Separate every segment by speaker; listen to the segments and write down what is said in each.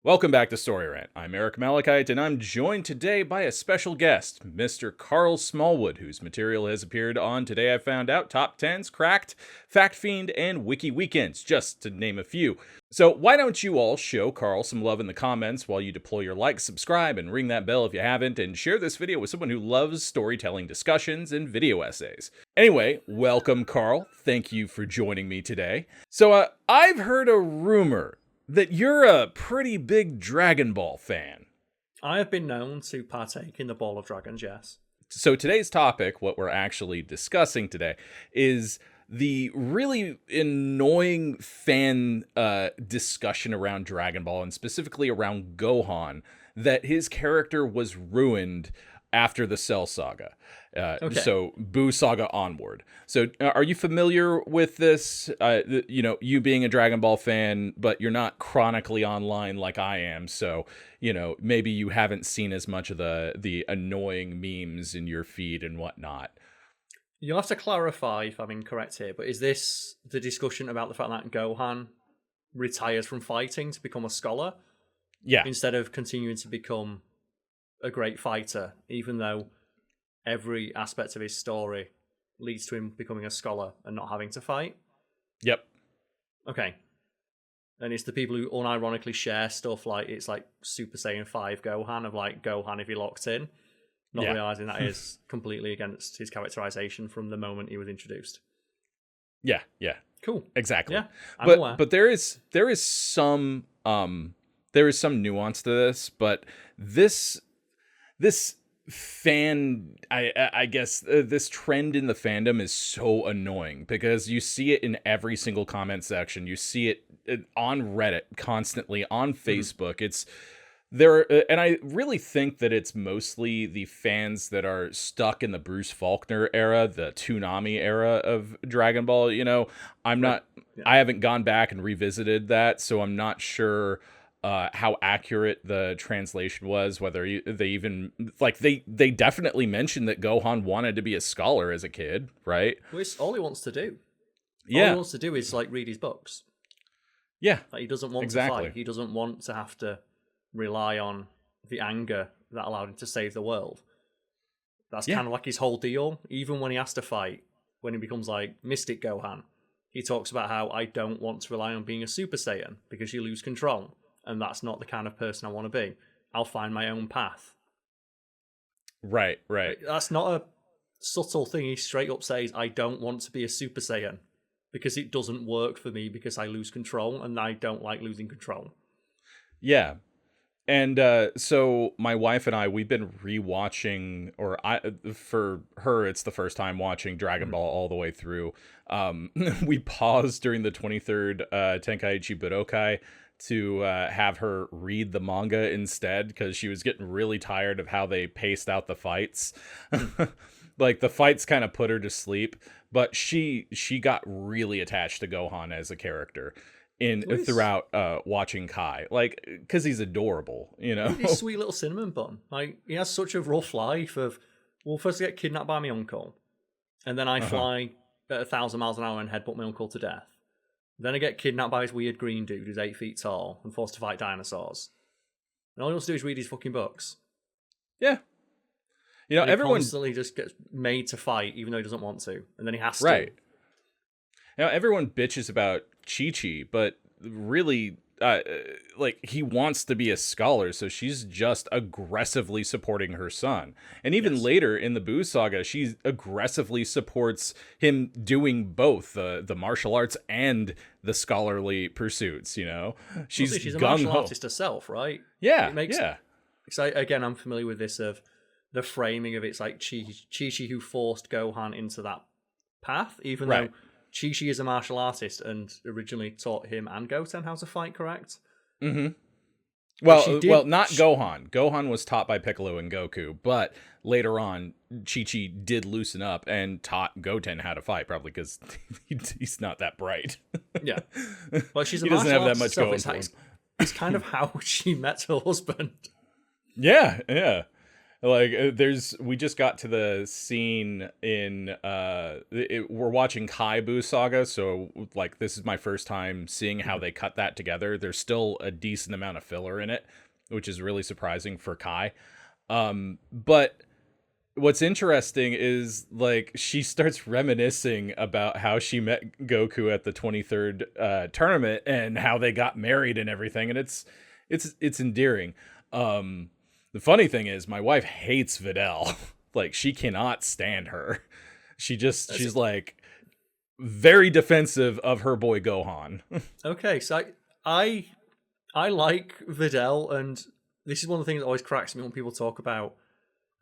Speaker 1: Welcome back to Storyrant. I'm Eric Malikyte, and I'm joined today by a special guest, Mr. Carl Smallwood, whose material has appeared on Today I Found Out, Top 10s, Cracked, Fact Fiend, and Wiki Weekends, just to name a few. So why don't you all show Carl some love in the comments while you deploy your like, subscribe, and ring that bell if you haven't, and share this video with someone who loves storytelling discussions and video essays. Anyway, welcome, Carl. Thank you for joining me today. So, I've heard a rumor that you're a pretty big Dragon Ball fan.
Speaker 2: I have been known to partake in the Ball of Dragons, yes.
Speaker 1: So today's topic, what we're actually discussing today, is the really annoying fan discussion around Dragon Ball, and specifically around Gohan, that his character was ruined after the Cell Saga. So Buu Saga onward. So are you familiar with this? You being a Dragon Ball fan, but you're not chronically online like I am. So, maybe you haven't seen as much of the annoying memes in your feed and whatnot.
Speaker 2: You'll have to clarify if I'm incorrect here, but is this the discussion about the fact that Gohan retires from fighting to become a scholar?
Speaker 1: Yeah.
Speaker 2: Instead of continuing to become a great fighter, even though every aspect of his story leads to him becoming a scholar and not having to fight?
Speaker 1: Yep.
Speaker 2: Okay. And it's the people who unironically share stuff like it's like Super Saiyan 5 Gohan of like Gohan if he locked in, not realizing that is completely against his characterization from the moment he was introduced.
Speaker 1: Yeah.
Speaker 2: Cool.
Speaker 1: Exactly.
Speaker 2: Yeah.
Speaker 1: But there is some nuance to this, but this fan, I guess this trend in the fandom is so annoying because you see it in every single comment section. You see it on Reddit constantly, on Facebook. It's there, and I really think that it's mostly the fans that are stuck in the Bruce Faulkner era, the Toonami era of Dragon Ball. I haven't gone back and revisited that, so I'm not sure how accurate the translation was, whether they even they definitely mentioned that Gohan wanted to be a scholar as a kid, right?
Speaker 2: Well, it's all he wants to do.
Speaker 1: Yeah.
Speaker 2: All he wants to do is read his books.
Speaker 1: Yeah.
Speaker 2: He doesn't want to fight. He doesn't want to have to rely on the anger that allowed him to save the world. That's kind of like his whole deal. Even when he has to fight, when he becomes like Mystic Gohan, he talks about how I don't want to rely on being a Super Saiyan because you lose control. And that's not the kind of person I want to be. I'll find my own path.
Speaker 1: Right.
Speaker 2: That's not a subtle thing. He straight up says, I don't want to be a Super Saiyan because it doesn't work for me because I lose control and I don't like losing control.
Speaker 1: Yeah. And so my wife and I, we've been rewatching, for her, it's the first time watching Dragon Ball all the way through. We paused during the 23rd Tenkaichi Budokai to have her read the manga instead because she was getting really tired of how they paced out the fights. Like the fights kind of put her to sleep, but she got really attached to Gohan as a character throughout watching Kai, because he's adorable,
Speaker 2: He's sweet little cinnamon bun. He has such a rough life of, well, first I get kidnapped by my uncle, and then I fly at 1,000 miles an hour and headbutt my uncle to death. Then I get kidnapped by this weird green dude who's 8 feet tall and forced to fight dinosaurs. And all he wants to do is read his fucking books.
Speaker 1: Yeah.
Speaker 2: And
Speaker 1: everyone
Speaker 2: constantly just gets made to fight even though he doesn't want to. And then he has to.
Speaker 1: Right. Everyone bitches about Chi-Chi, but really, he wants to be a scholar, so she's just aggressively supporting her son. And even later in the Buu Saga, she aggressively supports him doing both the martial arts and the scholarly pursuits, She's
Speaker 2: a martial artist herself, right?
Speaker 1: Yeah,
Speaker 2: it makes, again, I'm familiar with this of the framing of it's like Chi-Chi who forced Gohan into that path, even though Chi-Chi is a martial artist and originally taught him and Goten how to fight, correct?
Speaker 1: Mm-hmm. Well, not Gohan. Gohan was taught by Piccolo and Goku, but later on, Chi-Chi did loosen up and taught Goten how to fight, probably because he's not that bright.
Speaker 2: Yeah. Well, she's a
Speaker 1: he doesn't
Speaker 2: martial
Speaker 1: have that
Speaker 2: artist
Speaker 1: much
Speaker 2: herself.
Speaker 1: going for him.
Speaker 2: It's kind of how she met her husband.
Speaker 1: Yeah. Like we just got to the scene in we're watching Kaibu Saga, so like this is my first time seeing how they cut that together. There's still a decent amount of filler in it, which is really surprising for Kai. But what's interesting is like she starts reminiscing about how she met Goku at the 23rd tournament and how they got married and everything, and it's endearing. The funny thing is my wife hates Videl. Like she cannot stand her. She's like very defensive of her boy Gohan.
Speaker 2: Okay, so I like Videl, and this is one of the things that always cracks me when people talk about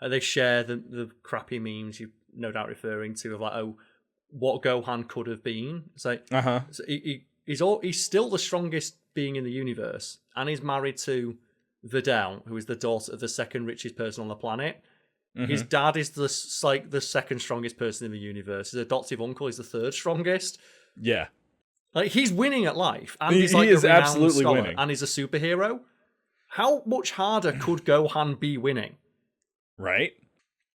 Speaker 2: they share the crappy memes you're no doubt referring to of like, oh, what Gohan could have been. It's like, so he's still the strongest being in the universe, and he's married to Videl, who is the daughter of the second richest person on the planet. His dad is the second strongest person in the universe. His adoptive uncle is the third strongest.
Speaker 1: Yeah,
Speaker 2: like he's winning at life, and
Speaker 1: he is absolutely
Speaker 2: scholar,
Speaker 1: winning,
Speaker 2: and he's a superhero. How much harder could Gohan be winning?
Speaker 1: Right?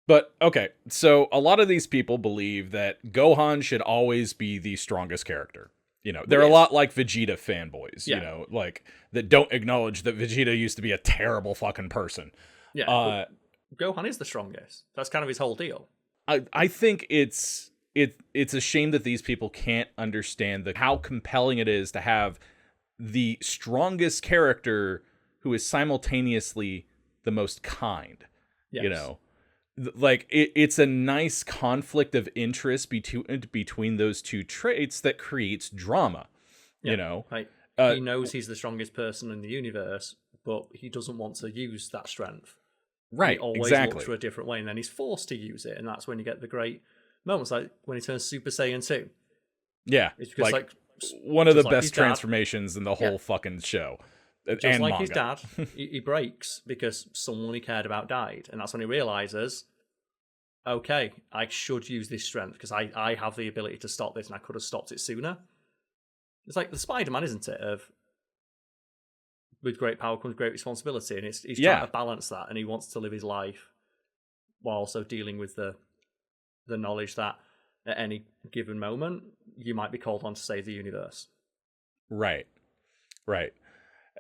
Speaker 1: But okay, so a lot of these people believe that Gohan should always be the strongest character. You know, they're a lot like Vegeta fanboys, you know, like that don't acknowledge that Vegeta used to be a terrible fucking person.
Speaker 2: Yeah, Gohan is the strongest. That's kind of his whole deal.
Speaker 1: I think it's a shame that these people can't understand how compelling it is to have the strongest character who is simultaneously the most kind. Yes. You know, like it's a nice conflict of interest between those two traits that creates drama. You know,
Speaker 2: like he knows he's the strongest person in the universe, but he doesn't want to use that strength.
Speaker 1: Right,
Speaker 2: he always looks for a different way, and then he's forced to use it, and that's when you get the great moments, like when he turns Super Saiyan 2.
Speaker 1: Yeah,
Speaker 2: it's because like
Speaker 1: one of the best transformations in the whole fucking show.
Speaker 2: Just
Speaker 1: and
Speaker 2: like
Speaker 1: manga.
Speaker 2: his dad, he breaks because someone he cared about died, and that's when he realizes, okay, I should use this strength because I have the ability to stop this, and I could have stopped it sooner. It's like the Spider-Man, isn't it? Of with great power comes great responsibility, and he's trying to balance that, and he wants to live his life while also dealing with the knowledge that at any given moment you might be called on to save the universe.
Speaker 1: Right.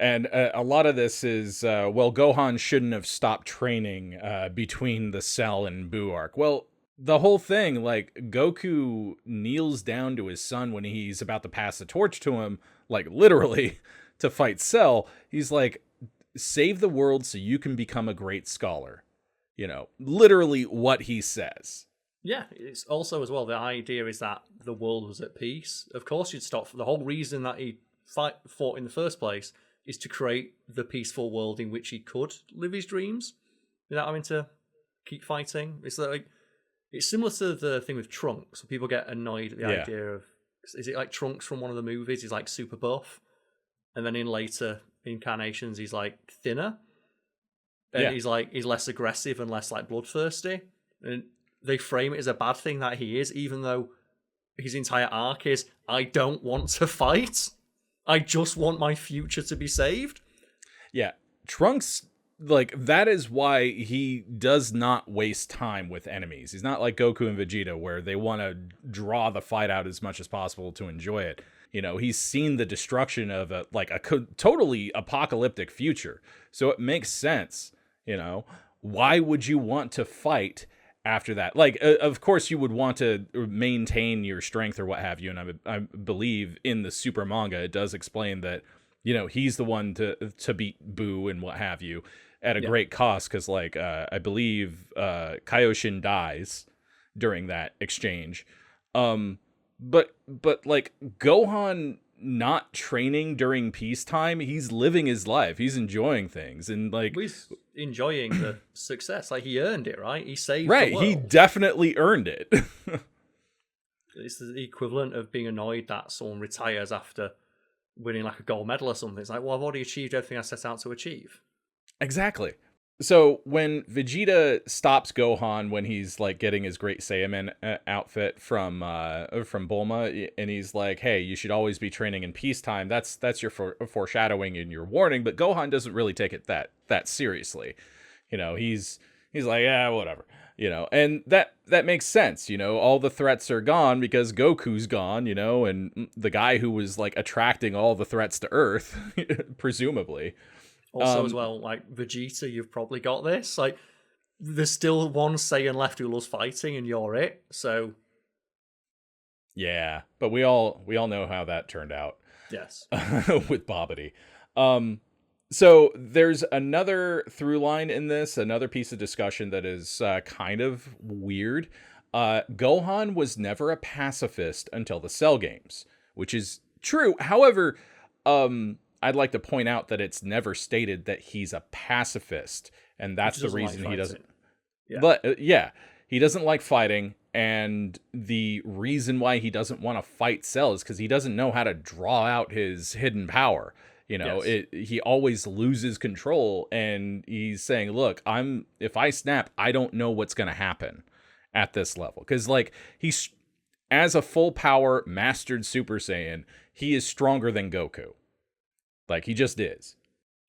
Speaker 1: And a lot of this is, Gohan shouldn't have stopped training between the Cell and Buu arc. Well, the whole thing, like, Goku kneels down to his son when he's about to pass the torch to him, like, literally, to fight Cell. He's like, save the world so you can become a great scholar. You know, literally what he says.
Speaker 2: Yeah, it's also, as well, the idea is that the world was at peace. Of course you'd stop. The whole reason that he fought in the first place is to create the peaceful world in which he could live his dreams without having to keep fighting. It's like it's similar to the thing with Trunks. People get annoyed at the idea of, is it like Trunks from one of the movies? He's like super buff, and then in later incarnations he's like thinner, and he's less aggressive and less like bloodthirsty, and they frame it as a bad thing that he is, even though his entire arc is, I don't want to fight. I just want my future to be saved. Yeah.
Speaker 1: Trunks, like, that is why he does not waste time with enemies. He's not like Goku and Vegeta, where they want to draw the fight out as much as possible to enjoy it. You know, he's seen the destruction of a totally apocalyptic future. So it makes sense, you know. Why would you want to fight after that? Like, of course you would want to maintain your strength or what have you, and I believe in the Super manga it does explain that, you know, he's the one to beat Buu and what have you at a great cost, because like I believe Kaioshin dies during that exchange. But like Gohan not training during peacetime, he's living his life, he's enjoying things, and like
Speaker 2: he's enjoying the success. Like, he earned it, right? He saved
Speaker 1: the world. He definitely earned it.
Speaker 2: It's the equivalent of being annoyed that someone retires after winning like a gold medal or something. It's like, well, I've already achieved everything I set out to achieve.
Speaker 1: Exactly. So when Vegeta stops Gohan when he's like getting his Great Saiyaman outfit from Bulma, and he's like, "Hey, you should always be training in peacetime." That's your foreshadowing and your warning. But Gohan doesn't really take it that seriously. You know, he's He's like, yeah, whatever. And that makes sense. All the threats are gone because Goku's gone, and the guy who was like attracting all the threats to Earth, presumably.
Speaker 2: Also, as well, like Vegeta, you've probably got this. Like, there's still one Saiyan left who loves fighting, and you're it. So,
Speaker 1: yeah, but we all know how that turned out.
Speaker 2: Yes,
Speaker 1: with Babidi. So there's another through line in this, another piece of discussion that is kind of weird. Gohan was never a pacifist until the Cell games, which is true. However, I'd like to point out that it's never stated that he's a pacifist, and that's the reason he doesn't. Yeah. But he doesn't like fighting, and the reason why he doesn't want to fight Cell is because he doesn't know how to draw out his hidden power. He always loses control, and he's saying, look, if I snap, I don't know what's going to happen at this level. Because, like, he's, as a full power mastered Super Saiyan, he is stronger than Goku. Like, he just is.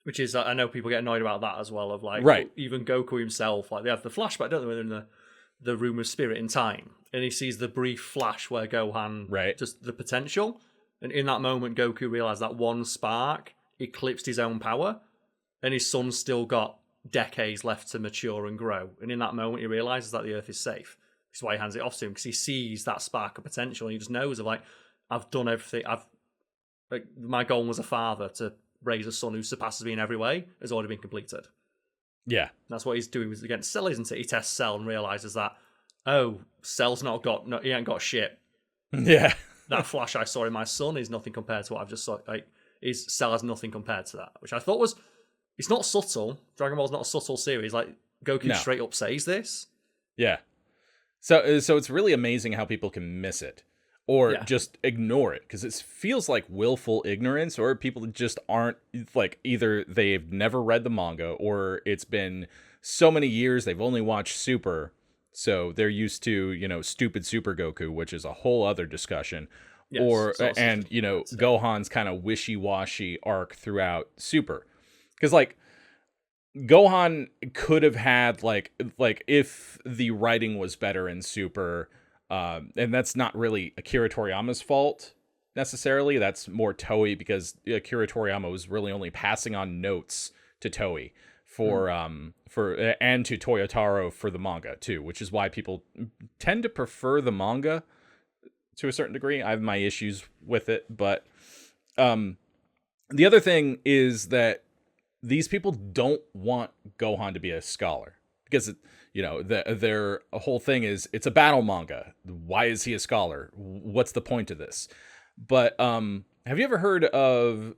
Speaker 2: Which is, I know people get annoyed about that as well, of like,
Speaker 1: right.
Speaker 2: Even Goku himself, like, they have the flashback, don't they, when they're in the room of spirit in time, and he sees the brief flash where Gohan, just the potential. And in that moment, Goku realised that one spark eclipsed his own power, and his son's still got decades left to mature and grow. And in that moment, he realises that the Earth is safe. That's why he hands it off to him, because he sees that spark of potential, and he just knows of, like, I've done everything. My goal as a father to raise a son who surpasses me in every way has already been completed.
Speaker 1: Yeah.
Speaker 2: And that's what he's doing against Cell, isn't it? He tests Cell and realises that, Cell's he ain't got shit.
Speaker 1: Yeah.
Speaker 2: That flash I saw in my son is nothing compared to what I've just saw. Like, Cell has nothing compared to that, which I thought was, it's not subtle. Dragon Ball's not a subtle series. Like, Goku straight up says this.
Speaker 1: Yeah. So it's really amazing how people can miss it or just ignore it, because it feels like willful ignorance, or people just aren't, like, either they've never read the manga, or it's been so many years they've only watched Super, so they're used to, stupid Super Goku, which is a whole other discussion. Yes, Gohan's kind of wishy-washy arc throughout Super. Because, like, Gohan could have had, like if the writing was better in Super, and that's not really Akira Toriyama's fault, necessarily. That's more Toei, because Akira Toriyama was really only passing on notes to Toei and to Toyotaro for the manga, too, which is why people tend to prefer the manga to a certain degree. I have my issues with it, but the other thing is that these people don't want Gohan to be a scholar, because their whole thing is it's a battle manga. Why is he a scholar? What's the point of this? But have you ever heard of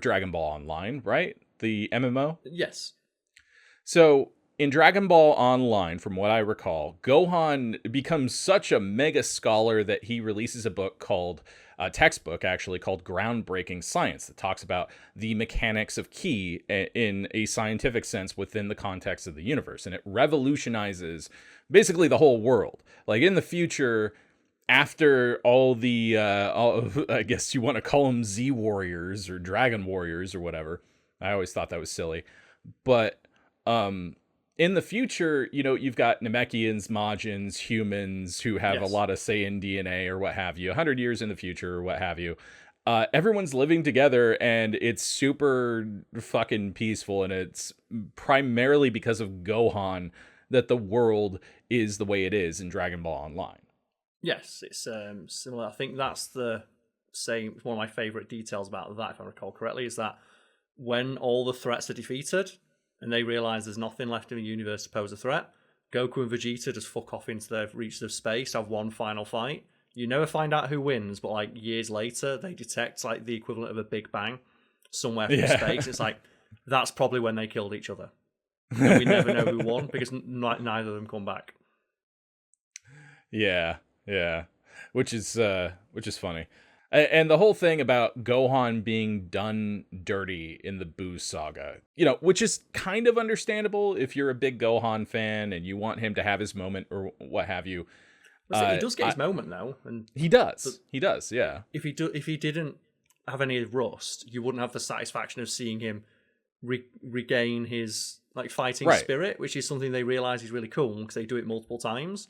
Speaker 1: Dragon Ball Online, right? The MMO?
Speaker 2: Yes.
Speaker 1: So in Dragon Ball Online, from what I recall, Gohan becomes such a mega scholar that he releases a textbook actually called Groundbreaking Science, that talks about the mechanics of ki in a scientific sense within the context of the universe. And it revolutionizes basically the whole world. Like, in the future, after all the, I guess you want to call them Z Warriors or Dragon Warriors or whatever. I always thought that was silly. But in the future, you've got Namekians, Majins, humans who have a lot of Saiyan DNA or what have you, 100 years in the future or what have you. Everyone's living together, and it's super fucking peaceful, and it's primarily because of Gohan that the world is the way it is in Dragon Ball Online.
Speaker 2: Yes, it's similar. I think that's the same. One of my favorite details about that, if I recall correctly, is that when all the threats are defeated and they realize there's nothing left in the universe to pose a threat, Goku and Vegeta just fuck off into the reaches of space, have one final fight. You never find out who wins, but like years later, they detect like the equivalent of a Big Bang somewhere from space. It's like, that's probably when they killed each other. And we never know who won, because neither of them come back.
Speaker 1: Yeah, which is funny. And the whole thing about Gohan being done dirty in the Buu saga, which is kind of understandable if you're a big Gohan fan and you want him to have his moment or what have you.
Speaker 2: He does get his moment though, and
Speaker 1: he does. Yeah.
Speaker 2: If he didn't have any rust, you wouldn't have the satisfaction of seeing him regain his like fighting
Speaker 1: Right.
Speaker 2: spirit, which is something they realize is really cool because they do it multiple times.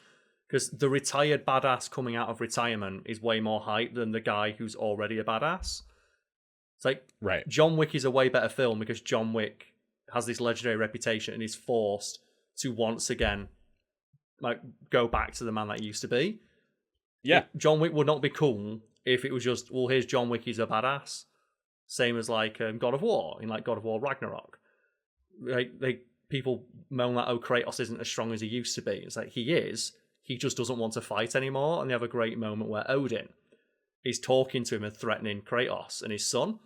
Speaker 2: Because the retired badass coming out of retirement is way more hype than the guy who's already a badass. It's like
Speaker 1: Right.
Speaker 2: John Wick is a way better film because John Wick has this legendary reputation and is forced to once again like go back to the man that he used to be.
Speaker 1: Yeah.
Speaker 2: John Wick would not be cool if it was just, well, here's John Wick, he's a badass. Same as like God of War, in like God of War Ragnarok. Like people moan that, oh, Kratos isn't as strong as he used to be. It's like, he is. He just doesn't want to fight anymore. And they have a great moment where Odin is talking to him and threatening Kratos and his son.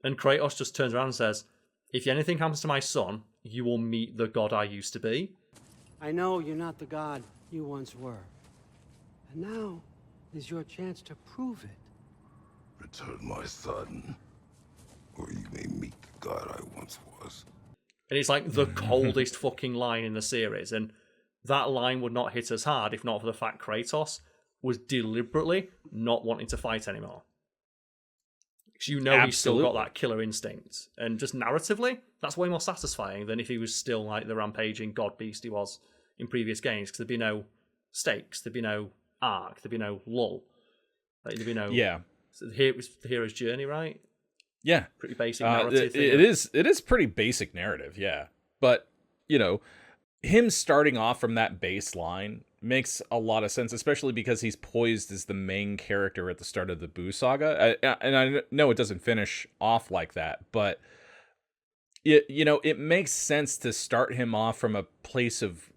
Speaker 2: And Kratos just turns around and says, if anything happens to my son, you will meet the god I used to be.
Speaker 3: I know you're not the god you once were. And now is your chance to prove it.
Speaker 4: Return my son, or you may meet the god I once was.
Speaker 2: And it's like the coldest fucking line in the series. And that line would not hit as hard if not for the fact Kratos was deliberately not wanting to fight anymore. Because you know he's still got that killer instinct. And just narratively, that's way more satisfying than if he was still like the rampaging god beast he was in previous games. Because there'd be no stakes, there'd be no arc, there'd be no lull. Like, there'd be no...
Speaker 1: Yeah.
Speaker 2: So it was the hero's journey, right?
Speaker 1: Yeah.
Speaker 2: Pretty basic narrative.
Speaker 1: It is pretty basic narrative, yeah. But, you know, him starting off from that baseline makes a lot of sense, especially because he's poised as the main character at the start of the Boo saga. And I know it doesn't finish off like that, but it makes sense to start him off from a place of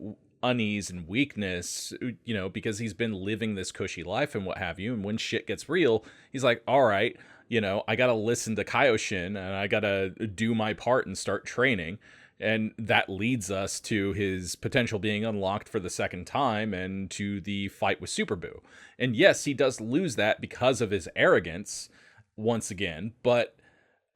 Speaker 1: unease and weakness, because he's been living this cushy life and what have you. And when shit gets real, he's like, all right, I got to listen to Kaioshin and I got to do my part and start training. And that leads us to his potential being unlocked for the second time and to the fight with Super Boo. And yes, he does lose that because of his arrogance once again. But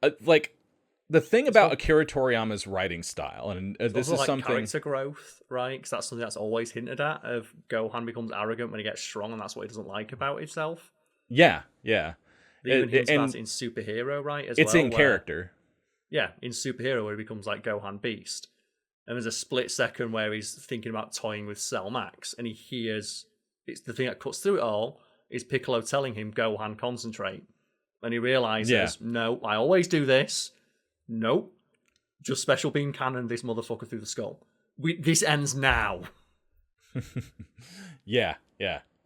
Speaker 1: the thing about Akira Toriyama's writing style, and this is like something...
Speaker 2: character growth, right? Because that's something that's always hinted at, of Gohan becomes arrogant when he gets strong, and that's what he doesn't like about himself.
Speaker 1: Yeah, yeah.
Speaker 2: They even hints about it in Superhero, right?
Speaker 1: It's in character.
Speaker 2: Yeah, in Superhero, where he becomes like Gohan Beast. And there's a split second where he's thinking about toying with Cell Max, and he hears... It's the thing that cuts through it all, is Piccolo telling him, Gohan, concentrate. And he realizes, no, I always do this. Nope. Just special beam cannon this motherfucker through the skull. This ends now.
Speaker 1: Yeah.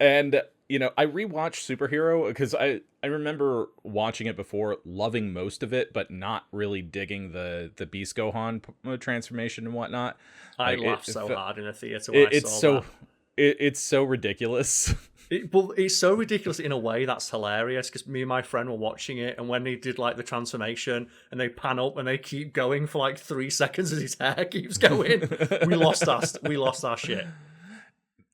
Speaker 1: And, I rewatched Superhero because I remember watching it before, loving most of it, but not really digging the Beast Gohan transformation and whatnot.
Speaker 2: I laughed so hard in a theater when I saw that.
Speaker 1: It's so ridiculous.
Speaker 2: But it's so ridiculous in a way that's hilarious, because me and my friend were watching it, and when they did like the transformation and they pan up and they keep going for like 3 seconds as his hair keeps going, we lost our shit.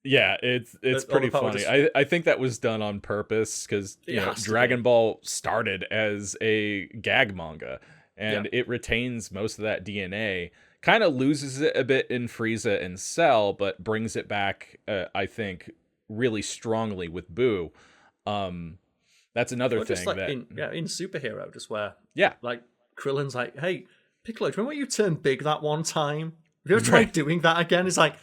Speaker 1: Yeah, it's pretty funny. I think that was done on purpose because Dragon Ball started as a gag manga, and it retains most of that DNA. Kind of loses it a bit in Frieza and Cell, but brings it back, I think, really strongly with Boo. That's another thing
Speaker 2: like
Speaker 1: that
Speaker 2: in Superhero, just where like Krillin's like, hey Piccolo, do you remember when you turned big that one time? Have you ever tried doing that again? It's like,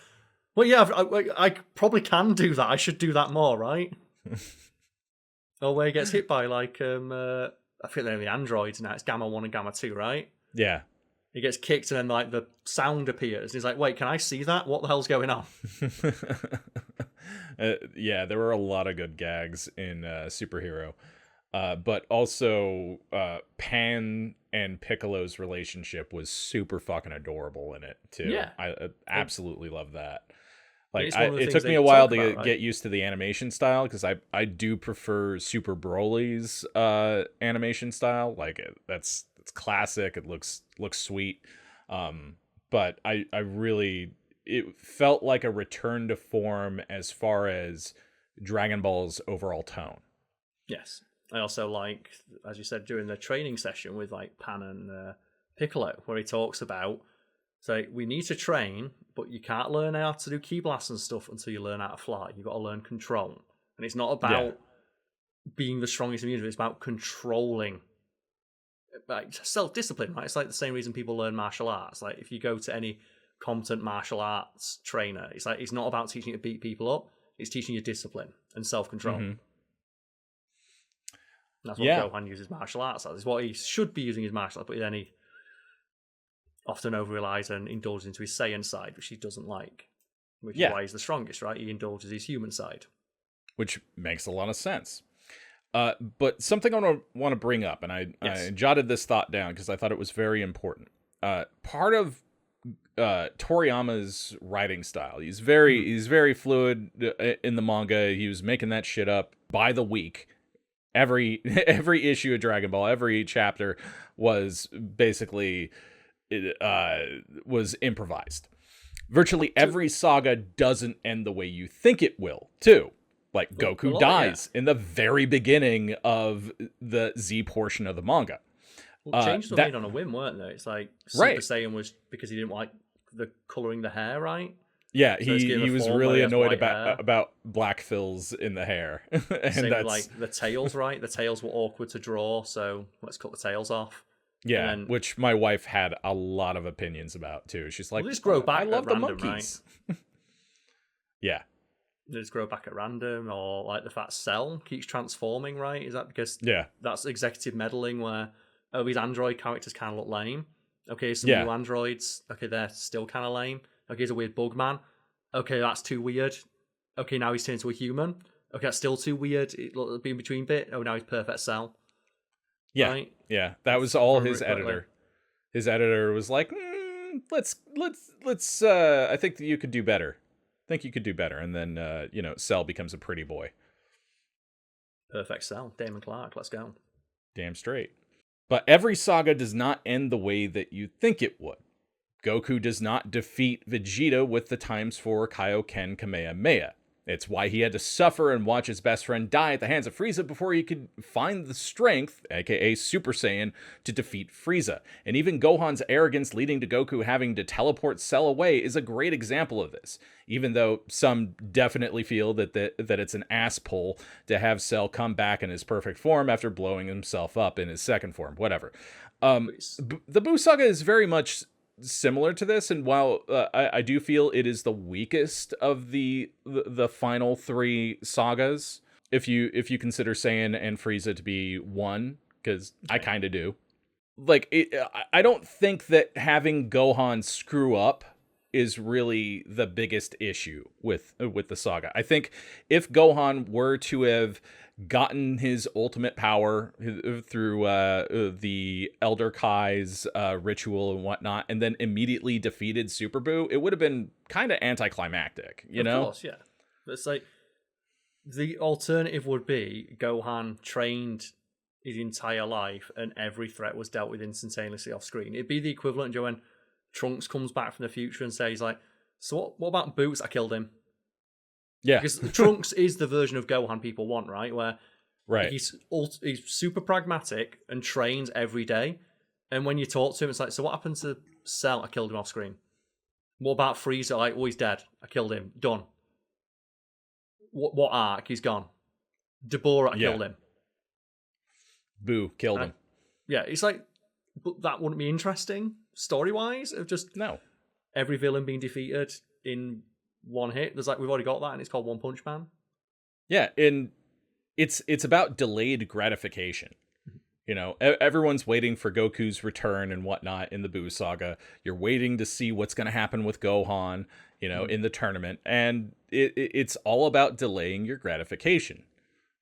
Speaker 2: well, yeah, I probably can do that. I should do that more, right? Or where he gets hit by like I think they're the androids now. It's Gamma 1 and Gamma 2, right?
Speaker 1: Yeah.
Speaker 2: He gets kicked and then like the sound appears. He's like, wait, can I see that? What the hell's going on?
Speaker 1: Yeah, there were a lot of good gags in Superhero. But also Pan and Piccolo's relationship was super fucking adorable in it too. Yeah. I absolutely love that. Like it took me a while to get used to the animation style, because I do prefer Super Broly's animation style. Like it's classic. It looks sweet. But I really, it felt like a return to form as far as Dragon Ball's overall tone.
Speaker 2: Yes. I also like, as you said, during the training session with like Pan and Piccolo, where he talks about, so we need to train, but you can't learn how to do ki blasts and stuff until you learn how to fly. You've got to learn control. And it's not about being the strongest in the universe, it's about controlling. Like self-discipline, right? It's like the same reason people learn martial arts. Like if you go to any competent martial arts trainer. It's like, it's not about teaching you to beat people up. It's teaching you discipline and self-control.
Speaker 1: Mm-hmm.
Speaker 2: That's what Gohan uses martial arts as. It's what he should be using his martial arts, but then he often over-relies and indulges into his Saiyan side, which he doesn't like. Which is why he's the strongest, right? He indulges his human side.
Speaker 1: Which makes a lot of sense. But something I want to bring up, and I jotted this thought down because I thought it was very important. Part of Toriyama's writing style, he's very fluid in the manga. He was making that shit up by the week. Every issue of Dragon Ball, every chapter was basically was improvised. Virtually every saga doesn't end the way you think it will, too. Like, Goku dies in the very beginning of the Z portion of the manga.
Speaker 2: Well, changes were made on a whim, weren't they? It's like Super Saiyan was because he didn't like the colouring the hair, right?
Speaker 1: Yeah,
Speaker 2: so
Speaker 1: he was really annoyed about black fills in the hair. And
Speaker 2: same with, like, the tails, right? The tails were awkward to draw, so let's cut the tails off.
Speaker 1: Yeah, which my wife had a lot of opinions about, too. She's like,
Speaker 2: just grow back
Speaker 1: I love
Speaker 2: at
Speaker 1: the
Speaker 2: random,
Speaker 1: monkeys. Right? Yeah.
Speaker 2: They just grow back at random, or like the fact Cell keeps transforming, right? Is that because that's executive meddling where, these android characters kind of look lame. Okay, some new androids, okay, they're still kind of lame. Okay, he's a weird bug man. Okay, that's too weird. Okay, now he's turned into a human. Okay, that's still too weird. It'll be in between bit. Oh, now he's perfect Cell.
Speaker 1: Yeah,
Speaker 2: right?
Speaker 1: Yeah, that was all his editor. His editor was like, let's. I think that you could do better. And then Cell becomes a pretty boy.
Speaker 2: Perfect Cell, Damon Clark. Let's go.
Speaker 1: Damn straight. But every saga does not end the way that you think it would. Goku does not defeat Vegeta with the ×4 Kaioken Kamehameha. It's why he had to suffer and watch his best friend die at the hands of Frieza before he could find the strength, aka Super Saiyan, to defeat Frieza. And even Gohan's arrogance leading to Goku having to teleport Cell away is a great example of this, even though some definitely feel that it's an ass pull to have Cell come back in his perfect form after blowing himself up in his second form, whatever. The Buu Saga is very much similar to this, and while I do feel it is the weakest of the final three sagas, if you consider Saiyan and Frieza to be one, because I kind of do. Like, I don't think that having Gohan screw up is really the biggest issue with the saga. I think if Gohan were to have gotten his ultimate power through the Elder Kai's ritual and whatnot, and then immediately defeated Super Buu, it would have been kind of anticlimactic, you know?
Speaker 2: Of course, yeah. It's like, the alternative would be Gohan trained his entire life and every threat was dealt with instantaneously off screen. It'd be the equivalent, Joe, when Trunks comes back from the future and says, like, so what about Boots? I killed him.
Speaker 1: Yeah,
Speaker 2: because Trunks is the version of Gohan people want, right? Where he's super pragmatic and trains every day. And when you talk to him, it's like, so what happened to Cell? I killed him off screen. What about Frieza? Like, oh, he's dead. I killed him. Done. What arc? He's gone. Deborah, I killed him.
Speaker 1: Boo, killed him.
Speaker 2: Yeah, it's like, but that wouldn't be interesting story-wise. Of just every villain being defeated in one hit. There's like, we've already got that, and it's called One Punch Man.
Speaker 1: Yeah, and it's about delayed gratification. You know, everyone's waiting for Goku's return and whatnot in the Buu Saga. You're waiting to see what's going to happen with Gohan, you know, in the tournament, and it's all about delaying your gratification.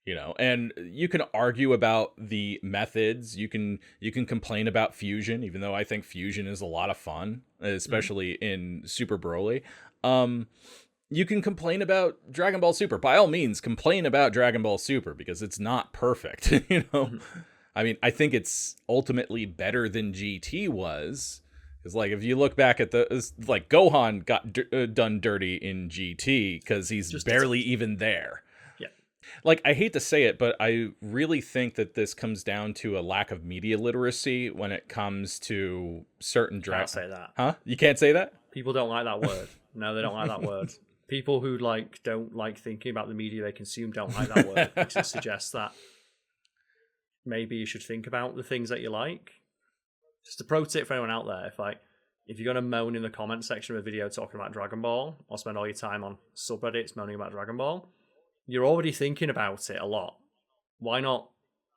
Speaker 1: You know, and you can argue about the methods. You can complain about fusion, even though I think fusion is a lot of fun, especially in Super Broly. You can complain about Dragon Ball Super. By all means, complain about Dragon Ball Super because it's not perfect. You know, I mean, I think it's ultimately better than GT was. Because, like, if you look back at like, Gohan got done dirty in GT because he's just barely even there. Like, I hate to say it, but I really think that this comes down to a lack of media literacy when it comes to certain
Speaker 2: Can't say that.
Speaker 1: Huh? You can't say that?
Speaker 2: People don't like that word. No, they don't like that word. People who don't like thinking about the media they consume don't like that word. It just suggests that maybe you should think about the things that you like. Just a pro tip for anyone out there: if if you're going to moan in the comment section of a video talking about Dragon Ball, or spend all your time on subreddits moaning about Dragon Ball, you're already thinking about it a lot. Why not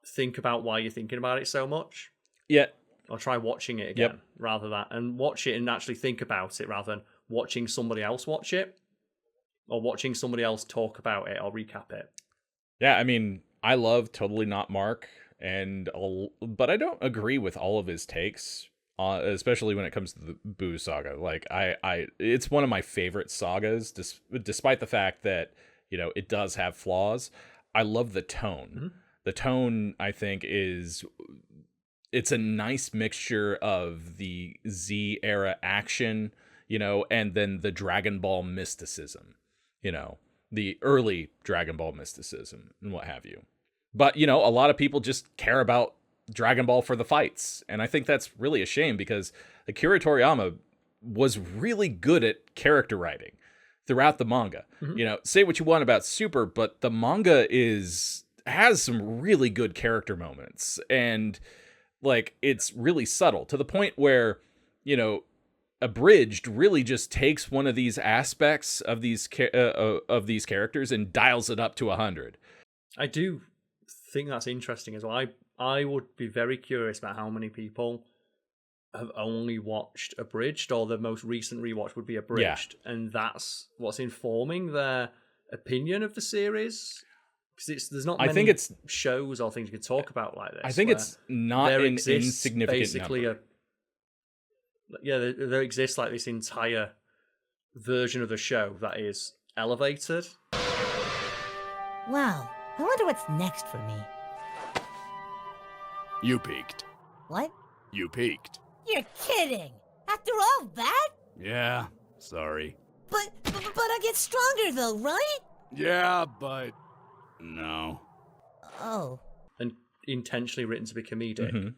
Speaker 2: think about why you're thinking about it so much?
Speaker 1: Yeah.
Speaker 2: Or try watching it again, rather than, and watch it and actually think about it, rather than watching somebody else watch it, or watching somebody else talk about it or recap it.
Speaker 1: Yeah, I mean, I love Totally Not Mark, but I don't agree with all of his takes, especially when it comes to the Boo saga. Like, it's one of my favorite sagas, despite the fact that, you know, it does have flaws. I love the tone. Mm-hmm. The tone, I think, it's a nice mixture of the Z era action, you know, and then the Dragon Ball mysticism, you know, the early Dragon Ball mysticism and what have you. But, you know, a lot of people just care about Dragon Ball for the fights. And I think that's really a shame, because Akira Toriyama was really good at character writing throughout the manga. Mm-hmm. You know, say what you want about Super, but the manga has some really good character moments, and like, it's really subtle to the point where, you know, Abridged really just takes one of these aspects of these characters and dials it up to 100.
Speaker 2: I do think that's interesting as well. I would be very curious about how many people have only watched Abridged, or the most recent rewatch would be Abridged, and that's what's informing their opinion of the series. Because there's not many shows or things you could talk about like this.
Speaker 1: I think it's not an insignificant
Speaker 2: basically
Speaker 1: number.
Speaker 2: There exists like this entire version of the show that is elevated.
Speaker 5: Wow, I wonder what's next for me.
Speaker 6: You peaked.
Speaker 5: What?
Speaker 6: You peaked.
Speaker 5: You're kidding! After all that?
Speaker 6: Yeah, sorry.
Speaker 5: But I get stronger though, right?
Speaker 6: Yeah, but... no.
Speaker 5: Oh.
Speaker 2: And intentionally written to be comedic,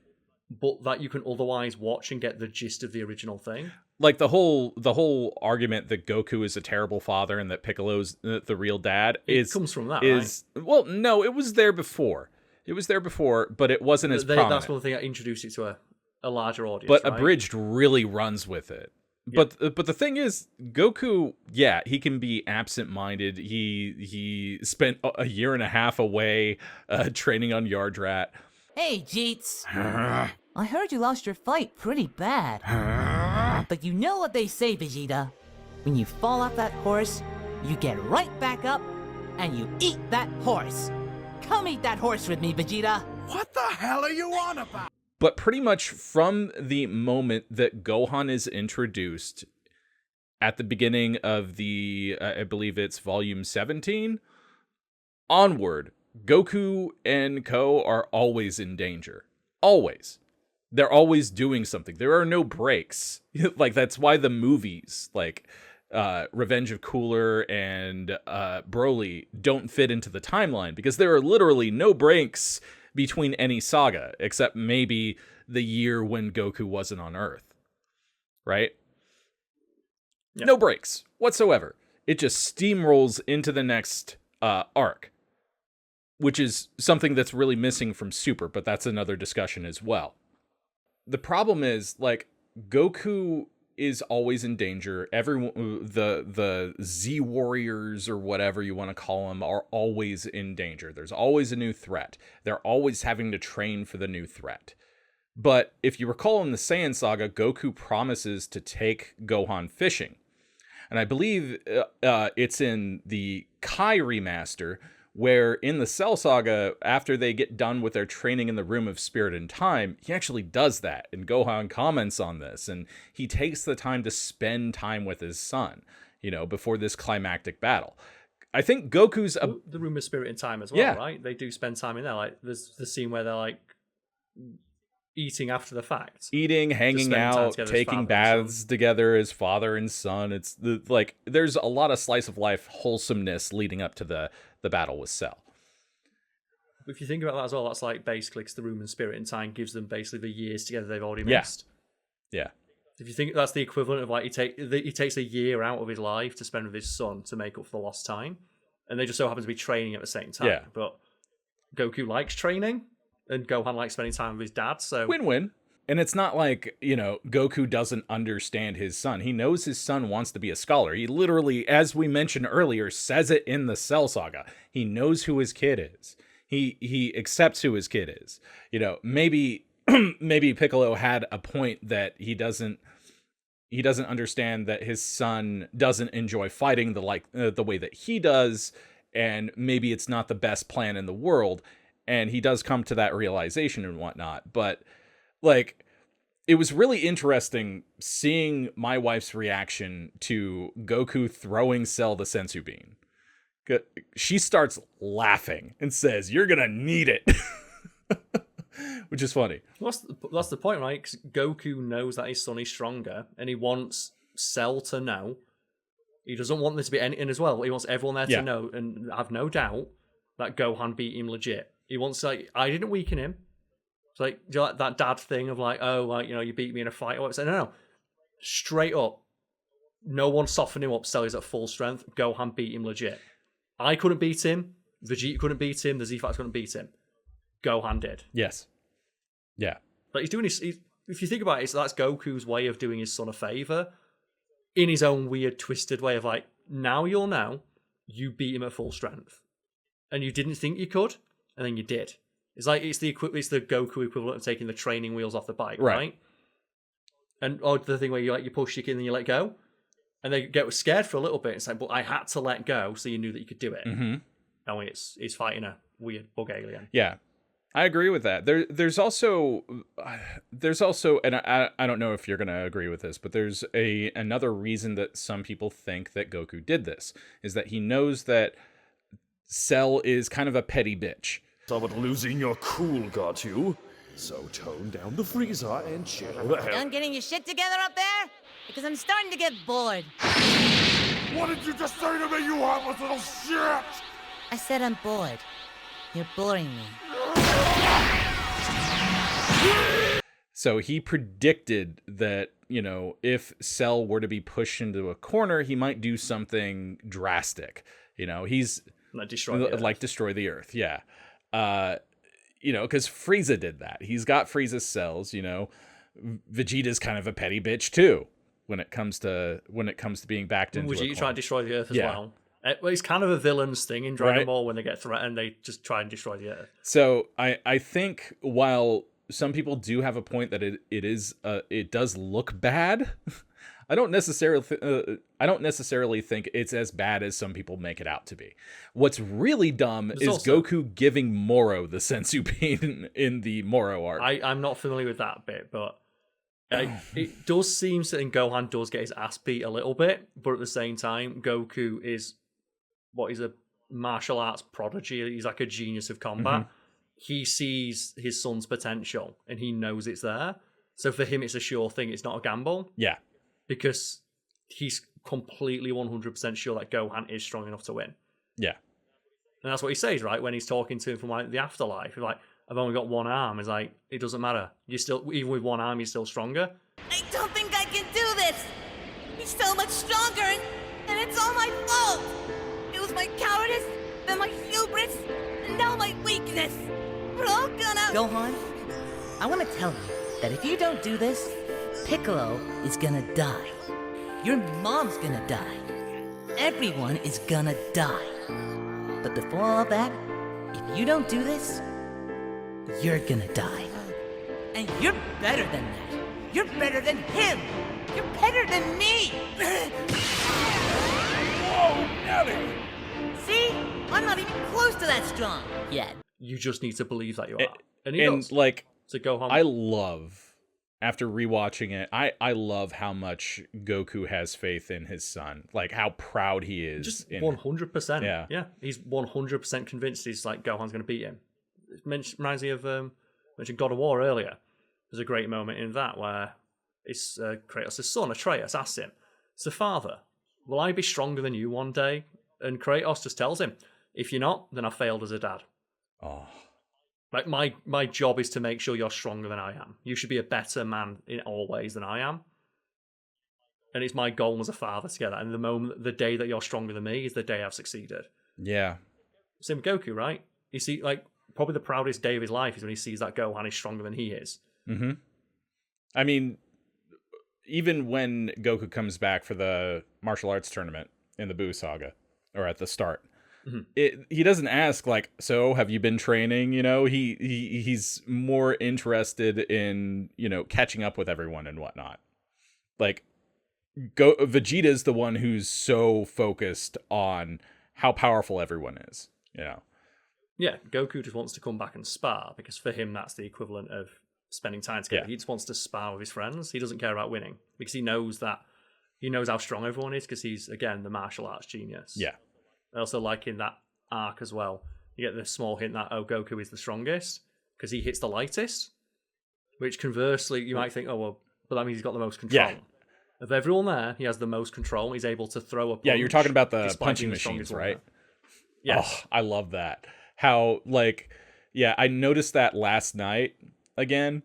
Speaker 2: but that you can otherwise watch and get the gist of the original thing.
Speaker 1: Like the whole argument that Goku is a terrible father and that Piccolo's the real dad
Speaker 2: comes from that, right?
Speaker 1: Well, no, it was there before. But it wasn't as prominent.
Speaker 2: That's one thing that introduced it to a larger audience.
Speaker 1: But
Speaker 2: right?
Speaker 1: Abridged really runs with it. But the thing is, Goku, yeah, he can be absent-minded. He spent a year and a half away training on Yardrat.
Speaker 7: Hey, Jeets. I heard you lost your fight pretty bad. But you know what they say, Vegeta. When you fall off that horse, you get right back up, and you eat that horse. Come eat that horse with me, Vegeta.
Speaker 6: What the hell are you on about?
Speaker 1: But pretty much from the moment that Gohan is introduced at the beginning of the, I believe it's volume 17, onward, Goku and Co. are always in danger. Always. They're always doing something. There are no breaks. Like, that's why the movies, like Revenge of Cooler and Broly, don't fit into the timeline, because there are literally no breaks between any saga, except maybe the year when Goku wasn't on Earth. Right? Yep. No breaks whatsoever. It just steamrolls into the next arc, which is something that's really missing from Super, but that's another discussion as well. The problem is, like, Goku is always in danger. Everyone, the Z Warriors or whatever you want to call them, are always in danger. There's always a new threat. They're always having to train for the new threat. But if you recall in the Saiyan saga, Goku promises to take Gohan fishing. And I believe it's in the Kai remaster, where in the Cell Saga, after they get done with their training in the Room of Spirit and Time, he actually does that, and Gohan comments on this, and he takes the time to spend time with his son, you know, before this climactic battle. I think Goku's...
Speaker 2: the Room of Spirit and Time as well, right? They do spend time in there. Like, there's the scene where they're, like, eating after the fact.
Speaker 1: Eating, hanging out, taking baths together as father and son. It's like, there's a lot of slice of life wholesomeness leading up to the battle with Cell.
Speaker 2: If you think about that as well, that's like basically, because the Room and Spirit and Time gives them basically the years together they've already missed.
Speaker 1: Yeah.
Speaker 2: If you think that's the equivalent of, like, he takes a year out of his life to spend with his son to make up for the lost time, and they just so happen to be training at the same time.
Speaker 1: Yeah.
Speaker 2: But Goku likes training, and Gohan likes spending time with his dad, so...
Speaker 1: Win-win. And it's not like, Goku doesn't understand his son. He knows his son wants to be a scholar. He literally, as we mentioned earlier, says it in the Cell Saga. He knows who his kid is. He accepts who his kid is. Maybe maybe Piccolo had a point that he doesn't understand that his son doesn't enjoy fighting the way that he does, and maybe it's not the best plan in the world. And he does come to that realization and whatnot. But it was really interesting seeing my wife's reaction to Goku throwing Cell the Senzu Bean. She starts laughing and says, "You're gonna need it," which is funny.
Speaker 2: That's the point, right? 'Cause Goku knows that his son is stronger, and he wants Cell to know. He doesn't want there to be anything as well. He wants everyone there to know and have no doubt that Gohan beat him legit. He wants I didn't weaken him. It's do you like that dad thing of you beat me in a fight or whatever? No. Straight up, no one softened him up. Cell is at full strength. Gohan beat him legit. I couldn't beat him. Vegeta couldn't beat him. The Z-Factor couldn't beat him. Gohan did.
Speaker 1: Yes. Yeah.
Speaker 2: But he's doing if you think about it, that's Goku's way of doing his son a favor in his own weird, twisted way of now you'll know you beat him at full strength. And you didn't think you could, and then you did. It's the Goku equivalent of taking the training wheels off the bike, right? And the thing where you push your kid and you let go, and they get scared for a little bit. It's but I had to let go, so you knew that you could do it.
Speaker 1: Mm-hmm.
Speaker 2: And he's fighting a weird bug alien.
Speaker 1: Yeah, I agree with that. There's also, and I don't know if you're gonna agree with this, but there's another reason that some people think that Goku did this is that he knows that Cell is kind of a petty bitch.
Speaker 8: But losing your cool got you. So tone down the Frieza and chill the hell.
Speaker 5: Done getting your shit together up there? Because I'm starting to get bored.
Speaker 4: What did you just say to me, you heartless little shit?
Speaker 5: I said I'm bored. You're boring me.
Speaker 1: So he predicted that, if Cell were to be pushed into a corner, he might do something drastic. He's
Speaker 2: destroy the Earth.
Speaker 1: Yeah. Because Frieza did that. He's got Frieza's cells. Vegeta's kind of a petty bitch too when it comes to being backed into.
Speaker 2: Vegeta try to destroy the Earth as well. It's kind of a villain's thing in Dragon Ball when they get threatened, they just try and destroy the Earth.
Speaker 1: So I think while some people do have a point that it does look bad. I don't necessarily think it's as bad as some people make it out to be. What's really dumb is Goku giving Moro the Senzu Bean in the Moro arc.
Speaker 2: I'm not familiar with that bit, but it does seem that Gohan does get his ass beat a little bit, but at the same time, Goku is he's a martial arts prodigy. He's like a genius of combat. Mm-hmm. He sees his son's potential and he knows it's there. So for him, it's a sure thing. It's not a gamble.
Speaker 1: Yeah.
Speaker 2: Because he's completely 100% sure that Gohan is strong enough to win.
Speaker 1: Yeah.
Speaker 2: And that's what he says, right? When he's talking to him from the afterlife. He's I've only got one arm. He's it doesn't matter. You're still, even with one arm, you're still stronger.
Speaker 5: I don't think I can do this. He's so much stronger and it's all my fault. It was my cowardice, then my hubris, and now my weakness. We're all gonna...
Speaker 7: Gohan, I want to tell you that if you don't do this, Piccolo is gonna die. Your mom's gonna die. Everyone is gonna die. But before all that, if you don't do this, you're gonna die. And you're better than that. You're better than him. You're better than me.
Speaker 6: Whoa, Nelly!
Speaker 7: See? I'm not even close to that strong yet.
Speaker 2: You just need to believe that you are. And he
Speaker 1: does.
Speaker 2: So Gohan.
Speaker 1: I love, after rewatching it, I love how much Goku has faith in his son. How proud he is.
Speaker 2: Just 100%.
Speaker 1: Yeah.
Speaker 2: He's 100% convinced he's Gohan's going to beat him. It reminds me of, mentioned God of War earlier. There's a great moment in that where it's Kratos' son, Atreus, asks him, so father, will I be stronger than you one day? And Kratos just tells him, if you're not, then I failed as a dad.
Speaker 1: Oh.
Speaker 2: My job is to make sure you're stronger than I am. You should be a better man in all ways than I am. And it's my goal as a father to get that. And the day that you're stronger than me is the day I've succeeded.
Speaker 1: Yeah.
Speaker 2: Same with Goku, right? You see, probably the proudest day of his life is when he sees that Gohan is stronger than he is.
Speaker 1: Mm-hmm. I mean, even when Goku comes back for the martial arts tournament in the Buu saga, or at the start, he doesn't ask like, so have you been training? You know, he's more interested in, you know, catching up with everyone and whatnot. Like, Vegeta's the one who's so focused on how powerful everyone is, you know.
Speaker 2: Yeah, Goku just wants to come back and spar, because for him that's the equivalent of spending time together.
Speaker 1: Yeah.
Speaker 2: He just wants to spar with his friends. He doesn't care about winning, because he knows how strong everyone is, because he's, again, the martial arts genius.
Speaker 1: Yeah.
Speaker 2: I also like in that arc as well, you get the small hint that, oh, Goku is the strongest, because he hits the lightest, which conversely, you might think, oh, well, but that means he's got the most control.
Speaker 1: Yeah.
Speaker 2: Of everyone there, he has the most control. He's able to throw a punch.
Speaker 1: Yeah, you're talking about the
Speaker 2: despite
Speaker 1: punching
Speaker 2: being the strongest
Speaker 1: machines,
Speaker 2: one
Speaker 1: right?
Speaker 2: there. Yes.
Speaker 1: Oh, I love that. How, like, yeah, I noticed that last night again.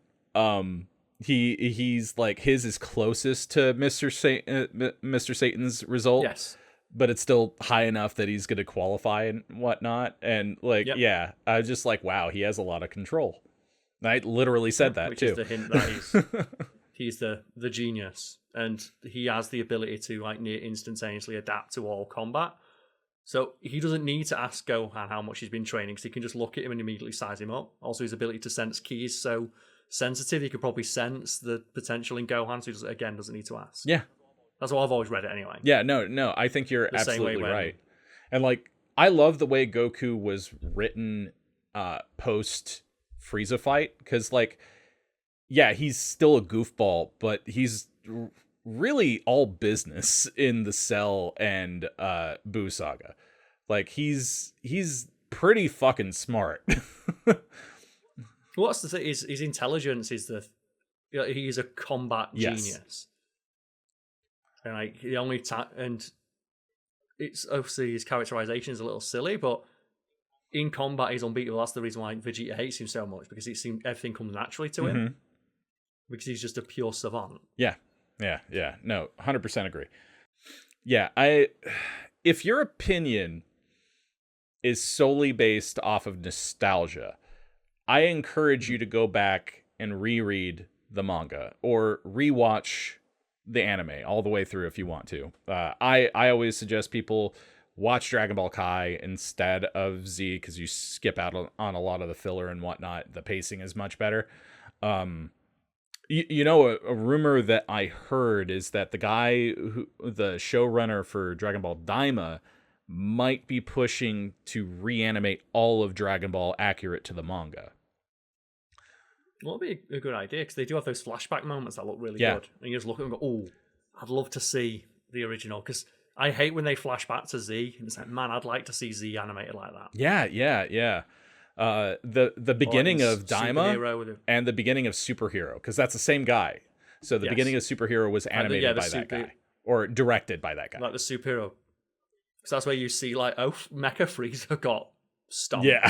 Speaker 1: He's like, his is closest to Mr. Satan's result.
Speaker 2: Yes.
Speaker 1: But it's still high enough that he's going to qualify and whatnot. And like, yeah, I was just like, wow, he has a lot of control. I literally said that
Speaker 2: which
Speaker 1: too.
Speaker 2: Is the hint that he's the genius, and he has the ability to like near instantaneously adapt to all combat. So he doesn't need to ask Gohan how much he's been training, because he can just look at him and immediately size him up. Also, his ability to sense ki is so sensitive, he could probably sense the potential in Gohan, so he doesn't need to ask.
Speaker 1: Yeah.
Speaker 2: That's how I've always read it anyway.
Speaker 1: Yeah, no, I think you're
Speaker 2: The same way
Speaker 1: absolutely
Speaker 2: when-
Speaker 1: right. And like, I love the way Goku was written post Frieza fight, because like, yeah, he's still a goofball, but he's really all business in the Cell and Buu saga. Like, he's pretty fucking smart.
Speaker 2: What's the thing? His intelligence is he's a combat genius. And like the only time, and it's obviously his characterization is a little silly, but in combat he's unbeatable. That's the reason why Vegeta hates him so much, because it seems everything comes naturally to him, because he's just a pure savant.
Speaker 1: Yeah. No, 100% agree. Yeah, if your opinion is solely based off of nostalgia, I encourage you to go back and reread the manga or rewatch the anime all the way through if you want to. I always suggest people watch Dragon Ball Kai instead of Z, because you skip out on a lot of the filler and whatnot. The pacing is much better. You know, a rumor that I heard is that the showrunner for Dragon Ball Daima might be pushing to reanimate all of Dragon Ball accurate to the manga.
Speaker 2: Well, it'd be a good idea, because they do have those flashback moments that look really
Speaker 1: Yeah.
Speaker 2: good. And you just look at them and go, oh, I'd love to see the original, because I hate when they flash back to Z, and it's like, man, I'd like to see Z animated like that.
Speaker 1: Yeah. The beginning of Daima
Speaker 2: Superhero
Speaker 1: and the beginning of Superhero, because that's the same guy. So the beginning of Superhero was animated by that guy, or directed by that guy.
Speaker 2: Like the superhero. Because that's where you see, like, oh, Mecha Frieza got stomped.
Speaker 1: Yeah.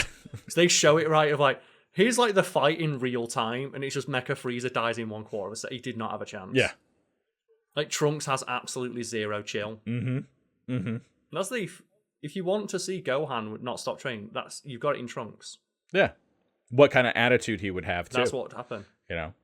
Speaker 2: So they show it right of, like, here's, like, the fight in real time, and it's just Mecha Frieza dies in 1/4 of a set. He did not have a chance.
Speaker 1: Yeah.
Speaker 2: Like, Trunks has absolutely zero chill. That's if you want to see Gohan not stop training, you've got it in Trunks.
Speaker 1: Yeah. What kind of attitude he would have, too.
Speaker 2: That's what would happen.
Speaker 1: You know?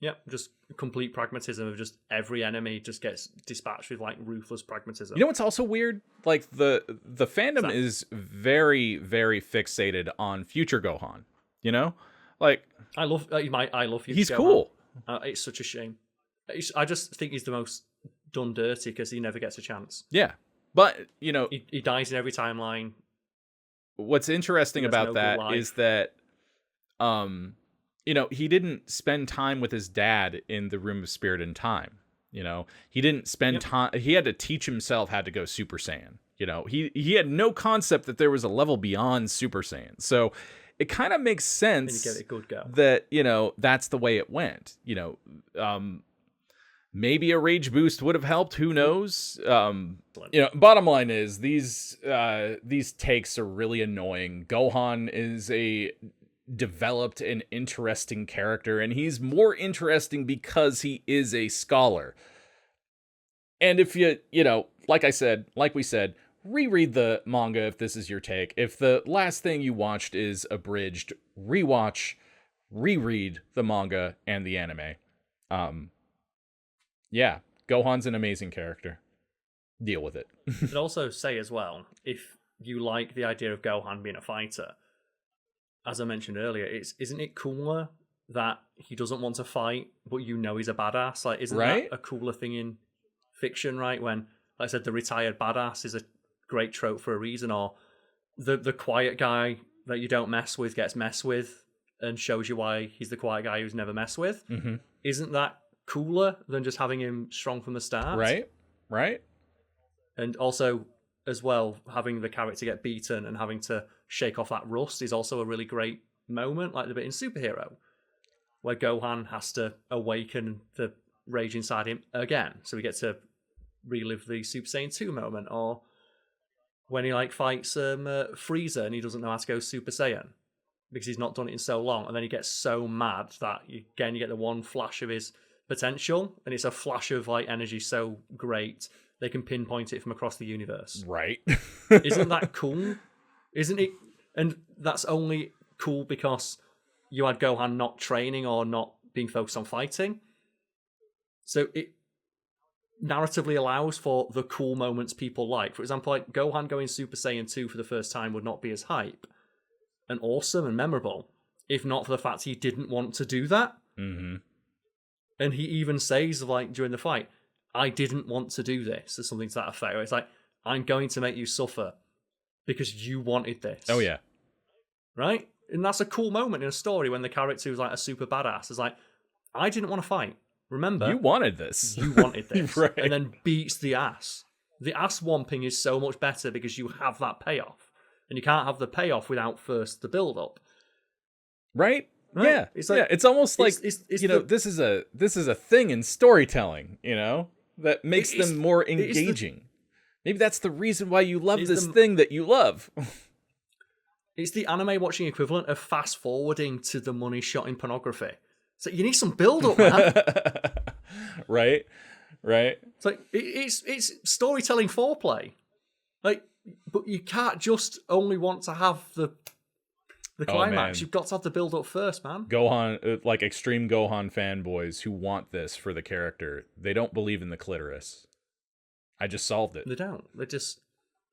Speaker 2: Yep, just complete pragmatism of just every enemy just gets dispatched with like ruthless pragmatism.
Speaker 1: You know what's also weird? Like the fandom is very, very fixated on future Gohan. You know, like
Speaker 2: I love future
Speaker 1: he's
Speaker 2: Gohan.
Speaker 1: cool.
Speaker 2: It's such a shame. I just think he's the most done dirty because he never gets a chance.
Speaker 1: Yeah, but you know
Speaker 2: he dies in every timeline.
Speaker 1: What's interesting about that is that you know, he didn't spend time with his dad in the Room of Spirit and Time. You know, he didn't spend time. He had to teach himself how to go Super Saiyan. You know, he had no concept that there was a level beyond Super Saiyan. So it kind of makes sense that, you know, that's the way it went. You know, maybe a rage boost would have helped. Who knows? You know, bottom line is these takes are really annoying. Gohan is a developed and interesting character, and he's more interesting because he is a scholar. And if you know, like we said, reread the manga if this is your take. If the last thing you watched is abridged, reread the manga and the anime. Yeah, Gohan's an amazing character. Deal with it.
Speaker 2: I'd also say as well, if you like the idea of Gohan being a fighter, as I mentioned earlier, isn't it cooler that he doesn't want to fight, but you know he's a badass? Like, isn't
Speaker 1: Right?
Speaker 2: that a cooler thing in fiction, right? When, like I said, the retired badass is a great trope for a reason, or the quiet guy that you don't mess with gets messed with and shows you why he's the quiet guy who's never messed with.
Speaker 1: Mm-hmm.
Speaker 2: Isn't that cooler than just having him strong from the start?
Speaker 1: Right.
Speaker 2: And also, as well, having the character get beaten and having to shake off that rust is also a really great moment, like the bit in Superhero, where Gohan has to awaken the rage inside him again. So we get to relive the Super Saiyan 2 moment, or when he fights Frieza and he doesn't know how to go Super Saiyan because he's not done it in so long, and then he gets so mad that you get the one flash of his potential, and it's a flash of energy so great they can pinpoint it from across the universe.
Speaker 1: Right.
Speaker 2: Isn't that cool? Isn't it? And that's only cool because you had Gohan not training or not being focused on fighting. So it narratively allows for the cool moments people like. For example, Gohan going Super Saiyan 2 for the first time would not be as hype and awesome and memorable if not for the fact he didn't want to do that.
Speaker 1: Mm-hmm.
Speaker 2: And he even says, during the fight, I didn't want to do this, or something to that effect. It's I'm going to make you suffer because you wanted this.
Speaker 1: Oh, yeah.
Speaker 2: Right? And that's a cool moment in a story when the character who's a super badass is I didn't want to fight. Remember?
Speaker 1: You wanted this.
Speaker 2: You wanted this.
Speaker 1: Right.
Speaker 2: And then beats the ass. The ass whomping is so much better because you have that payoff. And you can't have the payoff without first the build-up.
Speaker 1: Right?
Speaker 2: Right?
Speaker 1: Yeah.
Speaker 2: It's
Speaker 1: it's almost like,
Speaker 2: it's
Speaker 1: this is a thing in storytelling, that makes them more engaging. Maybe that's the reason why you love this thing that you love.
Speaker 2: It's the anime watching equivalent of fast forwarding to the money shot in pornography. So you need some build up, man.
Speaker 1: Right.
Speaker 2: It's it's storytelling foreplay. But you can't just only want to have the climax. You've got to have the build up first, man.
Speaker 1: Gohan, extreme Gohan fanboys who want this for the character, they don't believe in the clitoris. I just solved it.
Speaker 2: They don't. They just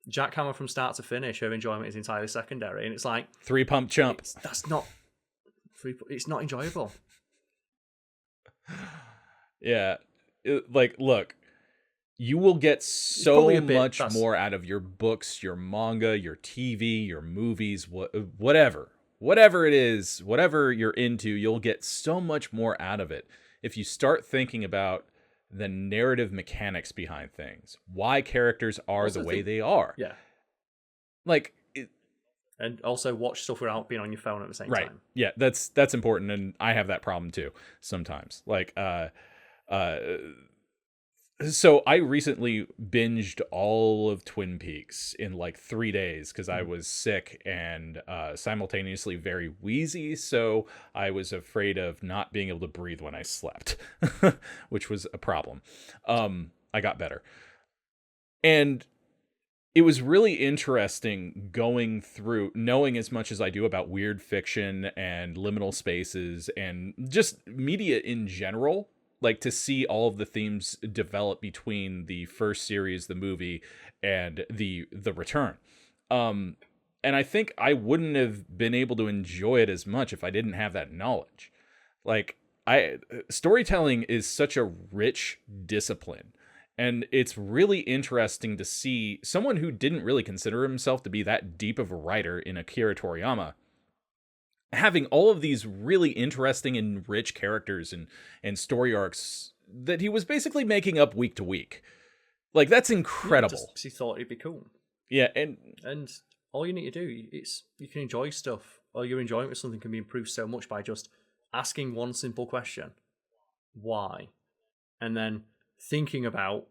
Speaker 2: jackhammer from start to finish. Her enjoyment is entirely secondary, and it's
Speaker 1: 3-pump chump.
Speaker 2: That's not. It's not enjoyable.
Speaker 1: Yeah, look, you will get so much more out of your books, your manga, your TV, your movies, whatever it is, whatever you're into, you'll get so much more out of it if you start thinking about the narrative mechanics behind things, why characters are the way they are.
Speaker 2: Yeah. And also watch stuff without being on your phone at the same time.
Speaker 1: Yeah, that's important, and I have that problem too sometimes. So I recently binged all of Twin Peaks in 3 days because I was sick and simultaneously very wheezy, so I was afraid of not being able to breathe when I slept, which was a problem. I got better. And it was really interesting going through, knowing as much as I do about weird fiction and liminal spaces and just media in general, to see all of the themes develop between the first series, the movie, and the return. And I think I wouldn't have been able to enjoy it as much if I didn't have that knowledge. Storytelling is such a rich discipline. And it's really interesting to see someone who didn't really consider himself to be that deep of a writer in Akira Toriyama having all of these really interesting and rich characters and story arcs that he was basically making up week to week. That's incredible.
Speaker 2: Yeah, just he thought it'd be cool.
Speaker 1: Yeah,
Speaker 2: and all you need to do is you can enjoy stuff, or your enjoyment of something can be improved so much by just asking one simple question: why? And then thinking about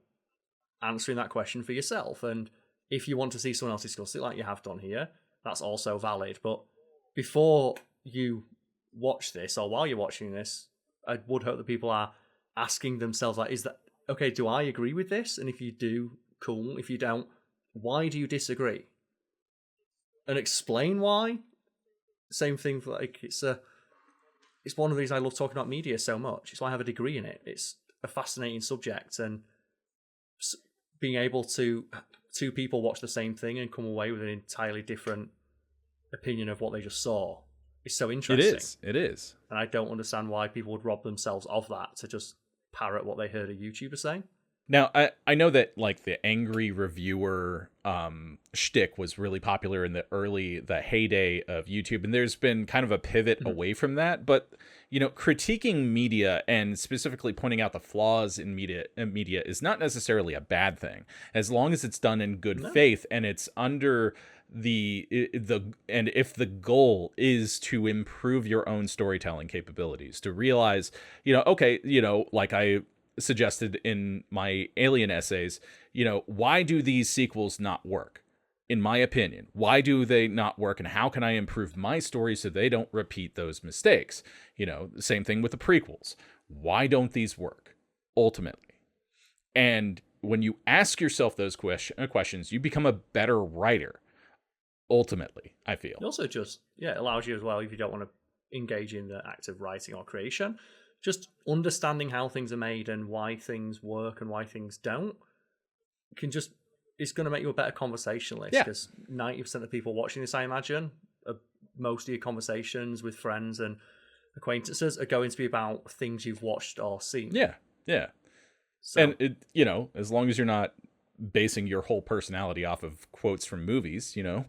Speaker 2: answering that question for yourself. And if you want to see someone else discuss it like you have done here, that's also valid. But before you watch this, or while you're watching this, I would hope that people are asking themselves, is that okay, do I agree with this? And if you do, cool. If you don't, why do you disagree? And explain why. Same thing for it's one of these I love talking about media so much. It's why I have a degree in it. It's a fascinating subject, and being able to two people watch the same thing and come away with an entirely different opinion of what they just saw is so interesting.
Speaker 1: It is.
Speaker 2: And I don't understand why people would rob themselves of that to just parrot what they heard a YouTuber saying.
Speaker 1: Now, I know that like the angry reviewer shtick was really popular in the heyday of YouTube, and there's been kind of a pivot away from that. But you know, critiquing media and specifically pointing out the flaws in media is not necessarily a bad thing, as long as it's done in good faith and it's under and if the goal is to improve your own storytelling capabilities, to realize, you know, okay, you know, like I suggested in my Alien essays, you know, why do these sequels not work? In my opinion, why do they not work, and how can I improve my story so they don't repeat those mistakes? You know, the same thing with the prequels. Why don't these work ultimately? And when you ask yourself those questions, you become a better writer ultimately, I feel.
Speaker 2: It also just, it allows you as well, if you don't want to engage in the act of writing or creation, just understanding how things are made and why things work and why things don't it's going to make you a better conversationalist, because 90% of people watching this, I imagine, most of your conversations with friends and acquaintances are going to be about things you've watched or seen.
Speaker 1: Yeah. So, and it, you know, as long as you're not basing your whole personality off of quotes from movies, you know,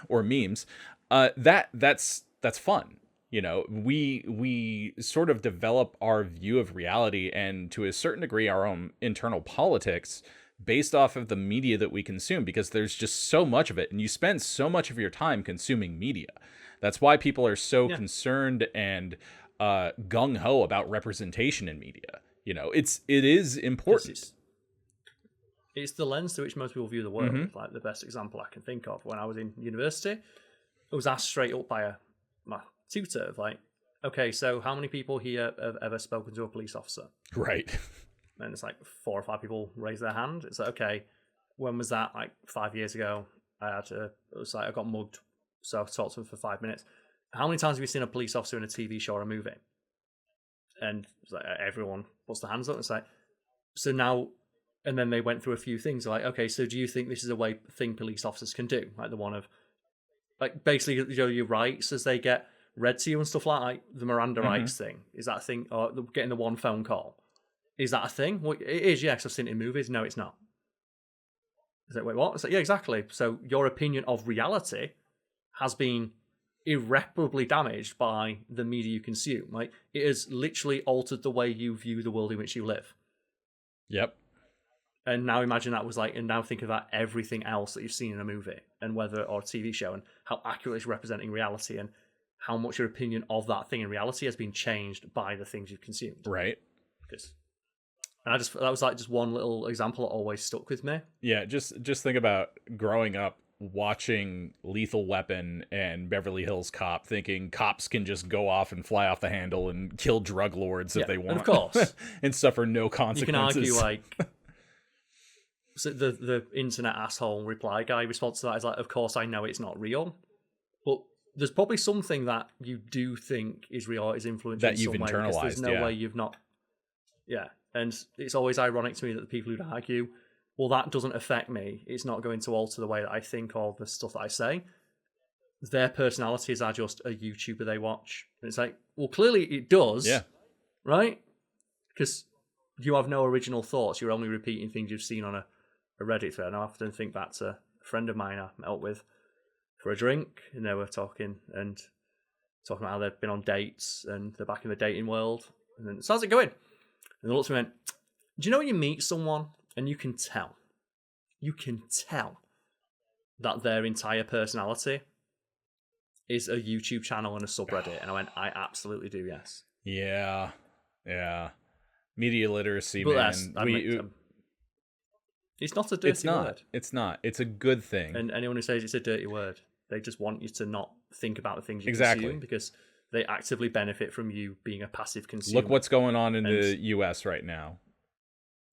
Speaker 1: or memes, that's fun. You know, we sort of develop our view of reality and to a certain degree our own internal politics based off of the media that we consume, because there's just so much of it, and you spend so much of your time consuming media. That's why people are so concerned and gung-ho about representation in media. You know, it is important.
Speaker 2: It's the lens through which most people view the world. Like the best example I can think of, when I was in university, I was asked straight up by my tutor, like, okay, so how many people here have ever spoken to a police officer?
Speaker 1: Right.
Speaker 2: And it's like 4 or 5 people raise their hand. It's like, okay, when was that? Like 5 years ago. It was like I got mugged, so I talked to them for 5 minutes. How many times have you seen a police officer in a TV show or a movie? And it's like everyone puts their hands up. It's like, so now, and then they went through a few things. Like, okay, so do you think this is a thing police officers can do? Like the one of, like basically, you know, your rights as they get read to you and stuff like the Miranda rights thing. Is that a thing? Or getting the one phone call? Is that a thing? Well, it is, yeah, because I've seen it in movies. No, it's not. Is it, wait, what? It's like, yeah, exactly. So your opinion of reality has been irreparably damaged by the media you consume. Like, it has literally altered the way you view the world in which you live.
Speaker 1: Yep.
Speaker 2: And now imagine that was like, and now think of that everything else that you've seen in a movie and whether, or a TV show, and how accurately it's representing reality, and how much your opinion of that thing in reality has been changed by the things you've consumed.
Speaker 1: Right.
Speaker 2: And that was like just one little example that always stuck with me.
Speaker 1: Yeah, just think about growing up watching Lethal Weapon and Beverly Hills Cop, thinking cops can just go off and fly off the handle and kill drug lords if they want.
Speaker 2: And of course.
Speaker 1: And suffer no consequences.
Speaker 2: You can argue, like, so the internet asshole reply guy response to that is like, of course I know it's not real, but there's probably something that you do think is real, is influencing
Speaker 1: that you've
Speaker 2: some way,
Speaker 1: internalized.
Speaker 2: There's no way you've not. Yeah. And it's always ironic to me that the people who'd argue, well, that doesn't affect me, it's not going to alter the way that I think or the stuff that I say, their personalities are just a YouTuber they watch. And it's like, well, clearly it does.
Speaker 1: Yeah.
Speaker 2: Right? Because you have no original thoughts. You're only repeating things you've seen on a Reddit thread. And I often think back to a friend of mine I met up with for a drink, and they were talking about how they've been on dates and they're back in the dating world. And then, so how's it going? And they looked at me and went, do you know when you meet someone and you can tell that their entire personality is a YouTube channel and a subreddit? And I went, I absolutely do, yes.
Speaker 1: Yeah. Media literacy,
Speaker 2: but
Speaker 1: man.
Speaker 2: It's not a dirty word.
Speaker 1: It's not. It's a good thing.
Speaker 2: And anyone who says it's a dirty word, they just want you to not think about the things you consume, because they actively benefit from you being a passive consumer.
Speaker 1: Look what's going on in the US right now.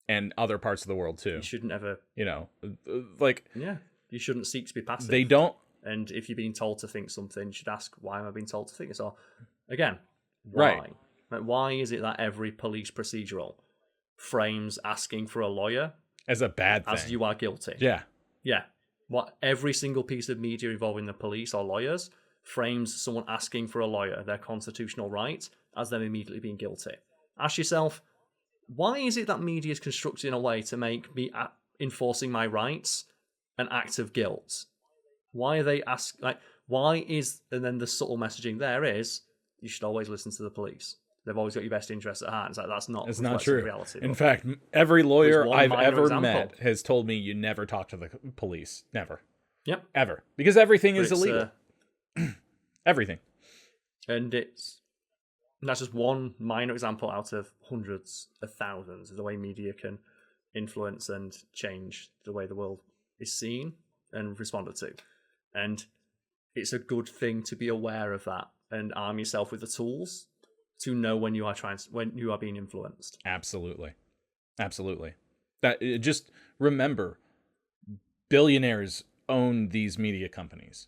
Speaker 1: And other parts of the world too.
Speaker 2: You shouldn't ever,
Speaker 1: like,
Speaker 2: yeah, you shouldn't seek to be passive.
Speaker 1: They don't.
Speaker 2: And if you're being told to think something, you should ask, why am I being told to think this? Or Again, why?
Speaker 1: Right.
Speaker 2: Like, why is it that every police procedural frames asking for a lawyer
Speaker 1: As a bad thing.
Speaker 2: as you are guilty?
Speaker 1: Yeah.
Speaker 2: Yeah. What every single piece of media involving the police or lawyers frames someone asking for a lawyer, their constitutional right, as them immediately being guilty. Ask yourself, why is it that media is constructed in a way to make me enforcing my rights an act of guilt? Why are they and then the subtle messaging there is, you should always listen to the police. They've always got your best interests at heart. It's like, that's not
Speaker 1: It's not
Speaker 2: reflective of
Speaker 1: true.
Speaker 2: reality.
Speaker 1: In
Speaker 2: But
Speaker 1: fact, every lawyer
Speaker 2: one
Speaker 1: I've
Speaker 2: minor
Speaker 1: ever
Speaker 2: example.
Speaker 1: met has told me you never talk to the police. Never.
Speaker 2: Yep.
Speaker 1: Ever. Because everything
Speaker 2: But
Speaker 1: is illegal. Everything.
Speaker 2: And that's just one minor example out of hundreds of thousands of the way media can influence and change the way the world is seen and responded to. And it's a good thing to be aware of that and arm yourself with the tools to know when you are being influenced.
Speaker 1: Absolutely. Absolutely. Just remember, billionaires own these media companies.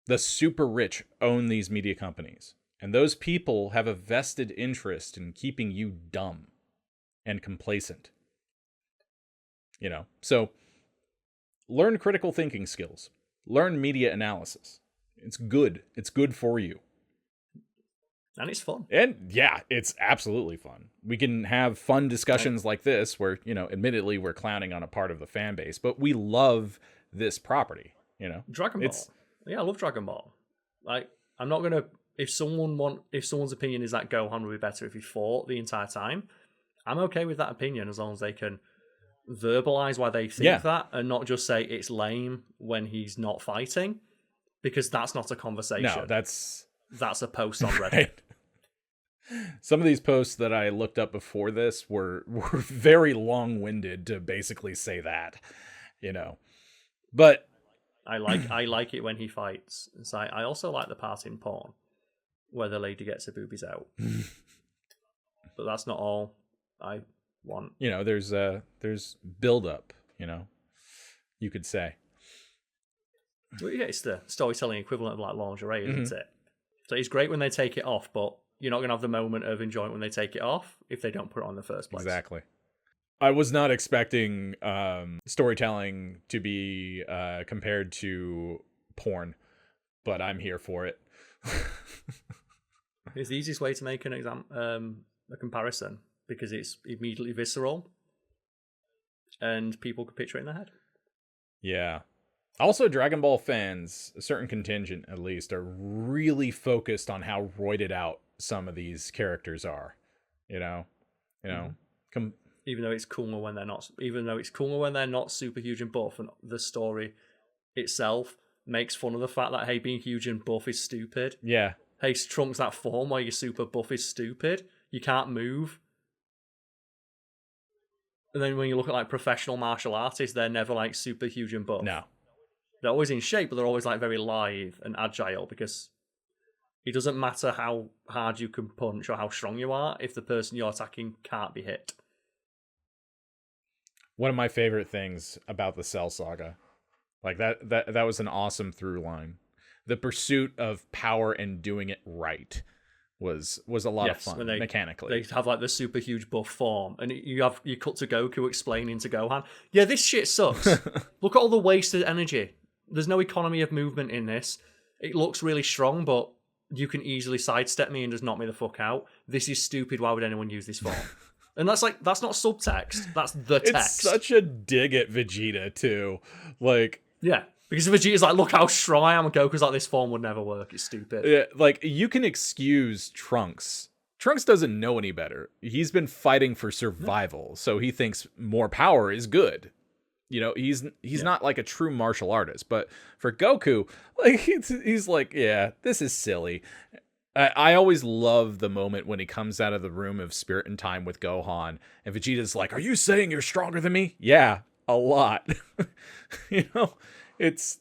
Speaker 1: The super rich own these media companies. And those people have a vested interest in keeping you dumb and complacent. So learn critical thinking skills. Learn media analysis. It's good. It's good for you.
Speaker 2: And it's fun.
Speaker 1: And yeah, it's absolutely fun. We can have fun discussions like this where, admittedly we're clowning on a part of the fan base, but we love this property,
Speaker 2: Dragon Ball. Yeah, I love Dragon Ball. Like, I'm not gonna if someone's opinion is that Gohan would be better if he fought the entire time, I'm okay with that opinion as long as they can verbalize why they think that and not just say it's lame when he's not fighting, because that's not a conversation.
Speaker 1: No, that's
Speaker 2: a post on Reddit.
Speaker 1: Right. Some of these posts that I looked up before this were very long-winded to basically say that, But
Speaker 2: I like it when he fights. It's like, I also like the part in porn where the lady gets her boobies out. But that's not all I want.
Speaker 1: There's build-up, you could say.
Speaker 2: Well, yeah, it's the storytelling equivalent of like lingerie, isn't it? So it's great when they take it off, but you're not going to have the moment of enjoyment when they take it off if they don't put it on in the first place.
Speaker 1: Exactly. I was not expecting storytelling to be compared to porn, but I'm here for it.
Speaker 2: It's the easiest way to make a comparison because it's immediately visceral and people can picture it in their head.
Speaker 1: Yeah. Also, Dragon Ball fans, a certain contingent at least, are really focused on how roided out some of these characters are. Even though
Speaker 2: it's cooler when they're not. Even though it's cooler when they're not super huge and buff, and the story itself makes fun of the fact that, hey, being huge and buff is stupid.
Speaker 1: Yeah.
Speaker 2: Hey, Trunks, that form where you're super buff is stupid. You can't move. And then when you look at like professional martial artists, they're never like super huge and buff.
Speaker 1: No.
Speaker 2: They're always in shape, but they're always like very lithe and agile because it doesn't matter how hard you can punch or how strong you are if the person you're attacking can't be hit.
Speaker 1: One of my favorite things about the Cell Saga, like that was an awesome through line. The pursuit of power and doing it right was a lot of fun mechanically.
Speaker 2: They have like the super huge buff form, and you cut to Goku explaining to Gohan, yeah, this shit sucks. Look at all the wasted energy. There's no economy of movement in this. It looks really strong, but you can easily sidestep me and just knock me the fuck out. This is stupid. Why would anyone use this form? And that's not subtext. That's the text.
Speaker 1: It's such a dig at Vegeta too. Like,
Speaker 2: yeah, because Vegeta's like, look how strong I am. And Goku's like, this form would never work. It's stupid.
Speaker 1: Yeah, like you can excuse Trunks. Trunks doesn't know any better. He's been fighting for survival, so he thinks more power is good. He's not like a true martial artist, but for Goku, like he's like, yeah, this is silly. I always love the moment when he comes out of the room of Spirit and Time with Gohan, and Vegeta's like, "Are you saying you're stronger than me?" Yeah, a lot. It's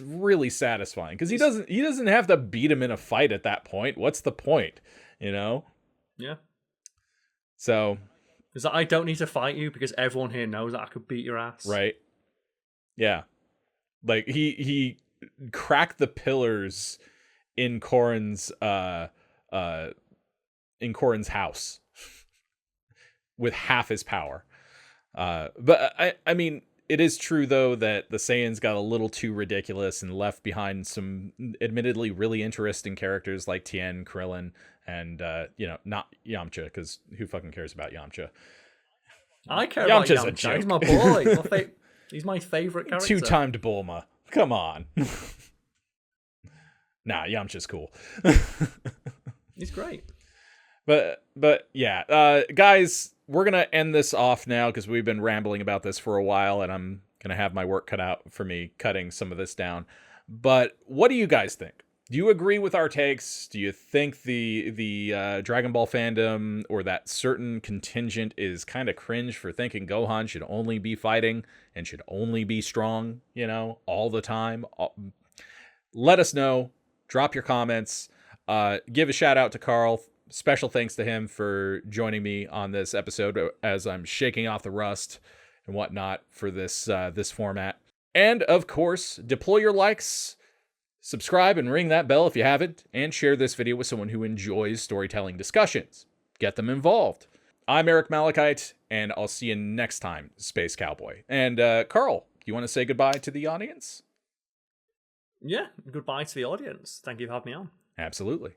Speaker 1: really satisfying because he doesn't have to beat him in a fight at that point. What's the point?
Speaker 2: Yeah.
Speaker 1: So.
Speaker 2: Is that I don't need to fight you because everyone here knows that I could beat your ass.
Speaker 1: Right. Yeah. Like he cracked the pillars in Corrin's house with half his power. But I mean, it is true though that the Saiyans got a little too ridiculous and left behind some admittedly really interesting characters like Tien, Krillin, and not Yamcha, because who fucking cares about Yamcha?
Speaker 2: I care about
Speaker 1: Yamcha's a
Speaker 2: Yamcha.
Speaker 1: joke.
Speaker 2: He's my boy. He's my favorite character.
Speaker 1: Two-timed Bulma. Come on. Nah, Yamcha's cool.
Speaker 2: He's great.
Speaker 1: But yeah, guys, we're going to end this off now because we've been rambling about this for a while, and I'm going to have my work cut out for me cutting some of this down. But what do you guys think? Do you agree with our takes? Do you think the Dragon Ball fandom or that certain contingent is kind of cringe for thinking Gohan should only be fighting and should only be strong, all the time? Let us know. Drop your comments. Give a shout out to Carl. Special thanks to him for joining me on this episode as I'm shaking off the rust and whatnot for this format. And of course, deploy your likes, subscribe and ring that bell if you haven't, and share this video with someone who enjoys storytelling discussions. Get them involved. I'm Eric Malikyte, and I'll see you next time, Space Cowboy. And Carl, you want to say goodbye to the audience?
Speaker 2: Yeah, goodbye to the audience. Thank you for having me on.
Speaker 1: Absolutely.